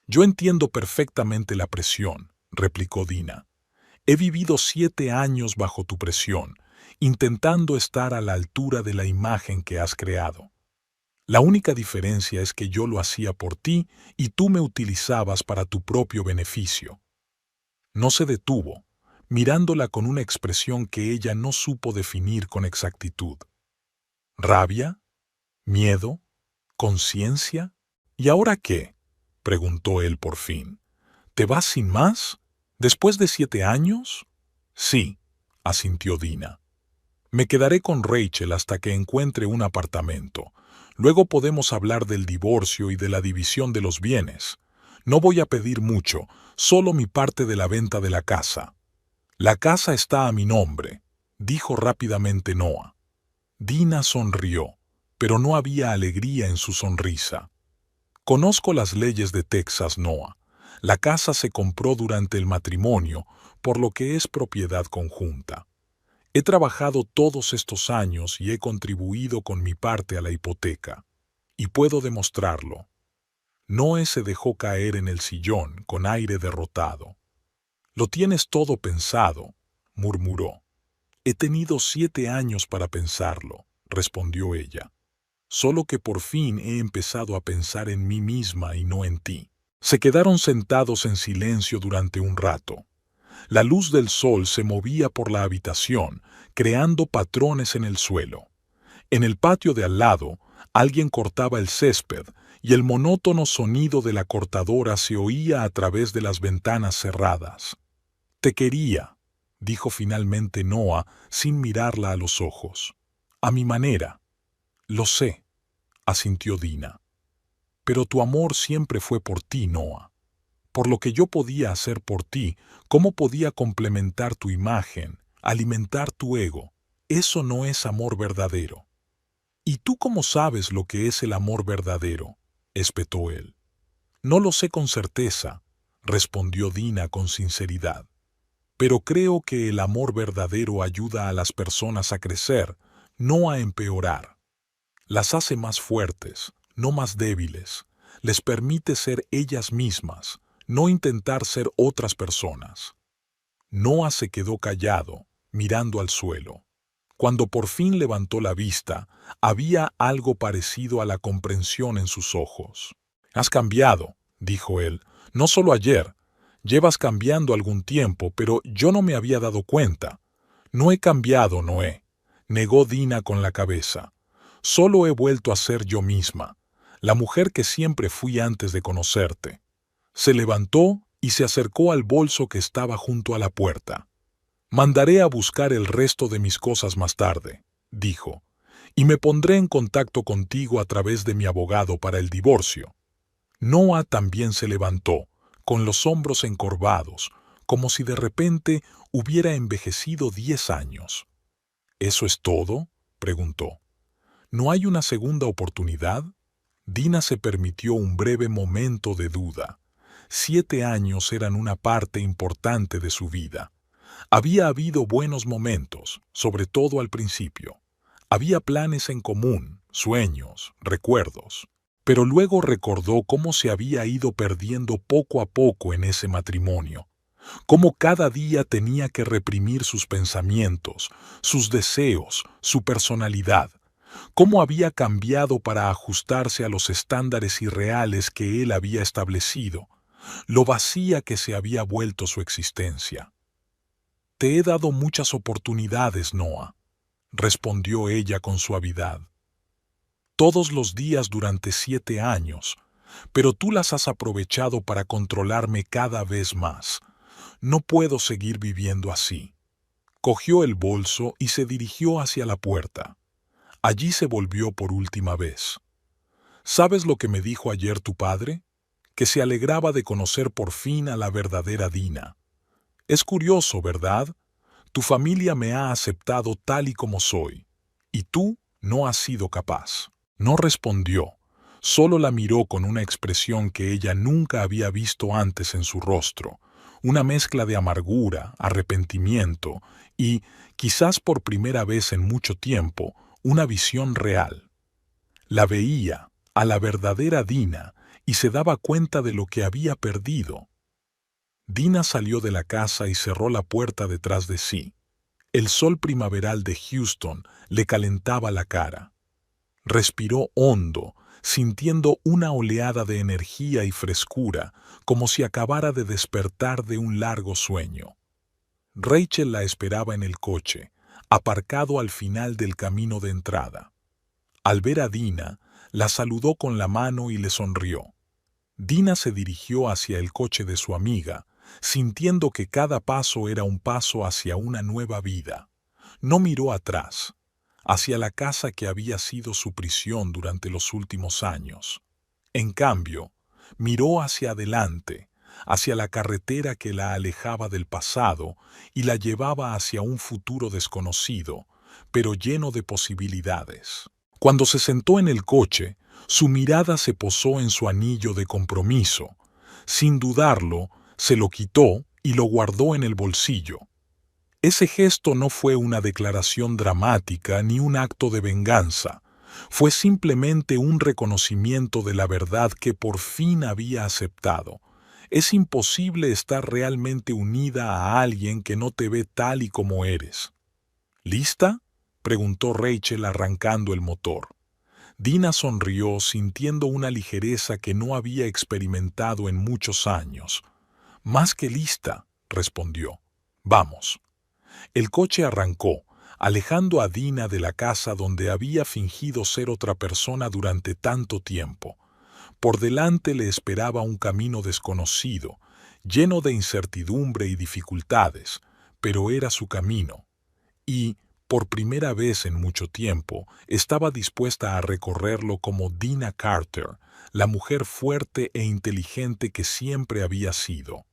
Yo entiendo perfectamente la presión, replicó Dina. He vivido 7 años bajo tu presión, intentando estar a la altura de la imagen que has creado. La única diferencia es que yo lo hacía por ti y tú me utilizabas para tu propio beneficio. No se detuvo, mirándola con una expresión que ella no supo definir con exactitud. ¿Rabia? ¿Miedo? ¿Conciencia? ¿Y ahora qué?, preguntó él por fin. ¿Te vas sin más? ¿Después de 7 años? Sí, asintió Dina. Me quedaré con Rachel hasta que encuentre un apartamento. Luego podemos hablar del divorcio y de la división de los bienes. No voy a pedir mucho, solo mi parte de la venta de la casa. La casa está a mi nombre, dijo rápidamente Noah. Dina sonrió, pero no había alegría en su sonrisa. Conozco las leyes de Texas, Noah. La casa se compró durante el matrimonio, por lo que es propiedad conjunta. He trabajado todos estos años y he contribuido con mi parte a la hipoteca. Y puedo demostrarlo. Noé se dejó caer en el sillón con aire derrotado. Lo tienes todo pensado, murmuró. He tenido 7 años para pensarlo, respondió ella. Solo que por fin he empezado a pensar en mí misma y no en ti. Se quedaron sentados en silencio durante un rato. La luz del sol se movía por la habitación, creando patrones en el suelo. En el patio de al lado, alguien cortaba el césped y el monótono sonido de la cortadora se oía a través de las ventanas cerradas. Te quería, dijo finalmente Noah sin mirarla a los ojos. A mi manera. Lo sé, asintió Dina. Pero tu amor siempre fue por ti, Noah. Por lo que yo podía hacer por ti, cómo podía complementar tu imagen, alimentar tu ego. Eso no es amor verdadero. ¿Y tú cómo sabes lo que es el amor verdadero?, espetó él. No lo sé con certeza, respondió Dina con sinceridad. Pero creo que el amor verdadero ayuda a las personas a crecer, no a empeorar. Las hace más fuertes, no más débiles. Les permite ser ellas mismas, no intentar ser otras personas. Noah se quedó callado, mirando al suelo. Cuando por fin levantó la vista, había algo parecido a la comprensión en sus ojos. «Has cambiado», dijo él, «no solo ayer. Llevas cambiando algún tiempo, pero yo no me había dado cuenta». «No he cambiado, Noé», negó Dina con la cabeza. «Solo he vuelto a ser yo misma, la mujer que siempre fui antes de conocerte». Se levantó y se acercó al bolso que estaba junto a la puerta. «Mandaré a buscar el resto de mis cosas más tarde», dijo, «y me pondré en contacto contigo a través de mi abogado para el divorcio». Noah también se levantó, con los hombros encorvados, como si de repente hubiera envejecido 10 años. «¿Eso es todo?», preguntó. «¿No hay una segunda oportunidad?». Dina se permitió un breve momento de duda. 7 años eran una parte importante de su vida. Había habido buenos momentos, sobre todo al principio. Había planes en común, sueños, recuerdos. Pero luego recordó cómo se había ido perdiendo poco a poco en ese matrimonio. Cómo cada día tenía que reprimir sus pensamientos, sus deseos, su personalidad. Cómo había cambiado para ajustarse a los estándares irreales que él había establecido. Lo vacía que se había vuelto su existencia. «Te he dado muchas oportunidades, Noah», respondió ella con suavidad. «Todos los días durante 7 años, pero tú las has aprovechado para controlarme cada vez más. No puedo seguir viviendo así». Cogió el bolso y se dirigió hacia la puerta. Allí se volvió por última vez. «¿Sabes lo que me dijo ayer tu padre? Que se alegraba de conocer por fin a la verdadera Dina. Es curioso, ¿verdad? Tu familia me ha aceptado tal y como soy, y tú no has sido capaz». No respondió, solo la miró con una expresión que ella nunca había visto antes en su rostro, una mezcla de amargura, arrepentimiento y, quizás por primera vez en mucho tiempo, una visión real. La veía, a la verdadera Dina, y se daba cuenta de lo que había perdido. Dina salió de la casa y cerró la puerta detrás de sí. El sol primaveral de Houston le calentaba la cara. Respiró hondo, sintiendo una oleada de energía y frescura, como si acabara de despertar de un largo sueño. Rachel la esperaba en el coche, aparcado al final del camino de entrada. Al ver a Dina, la saludó con la mano y le sonrió. Dina se dirigió hacia el coche de su amiga, sintiendo que cada paso era un paso hacia una nueva vida. No miró atrás, hacia la casa que había sido su prisión durante los últimos años. En cambio, miró hacia adelante, hacia la carretera que la alejaba del pasado y la llevaba hacia un futuro desconocido, pero lleno de posibilidades. Cuando se sentó en el coche, su mirada se posó en su anillo de compromiso. Sin dudarlo, se lo quitó y lo guardó en el bolsillo. Ese gesto no fue una declaración dramática ni un acto de venganza. Fue simplemente un reconocimiento de la verdad que por fin había aceptado. Es imposible estar realmente unida a alguien que no te ve tal y como eres. ¿Lista?, preguntó Rachel arrancando el motor. Dina sonrió sintiendo una ligereza que no había experimentado en muchos años. «Más que lista», respondió. «Vamos». El coche arrancó, alejando a Dina de la casa donde había fingido ser otra persona durante tanto tiempo. Por delante le esperaba un camino desconocido, lleno de incertidumbre y dificultades, pero era su camino. Y, por primera vez en mucho tiempo, estaba dispuesta a recorrerlo como Dina Carter, la mujer fuerte e inteligente que siempre había sido.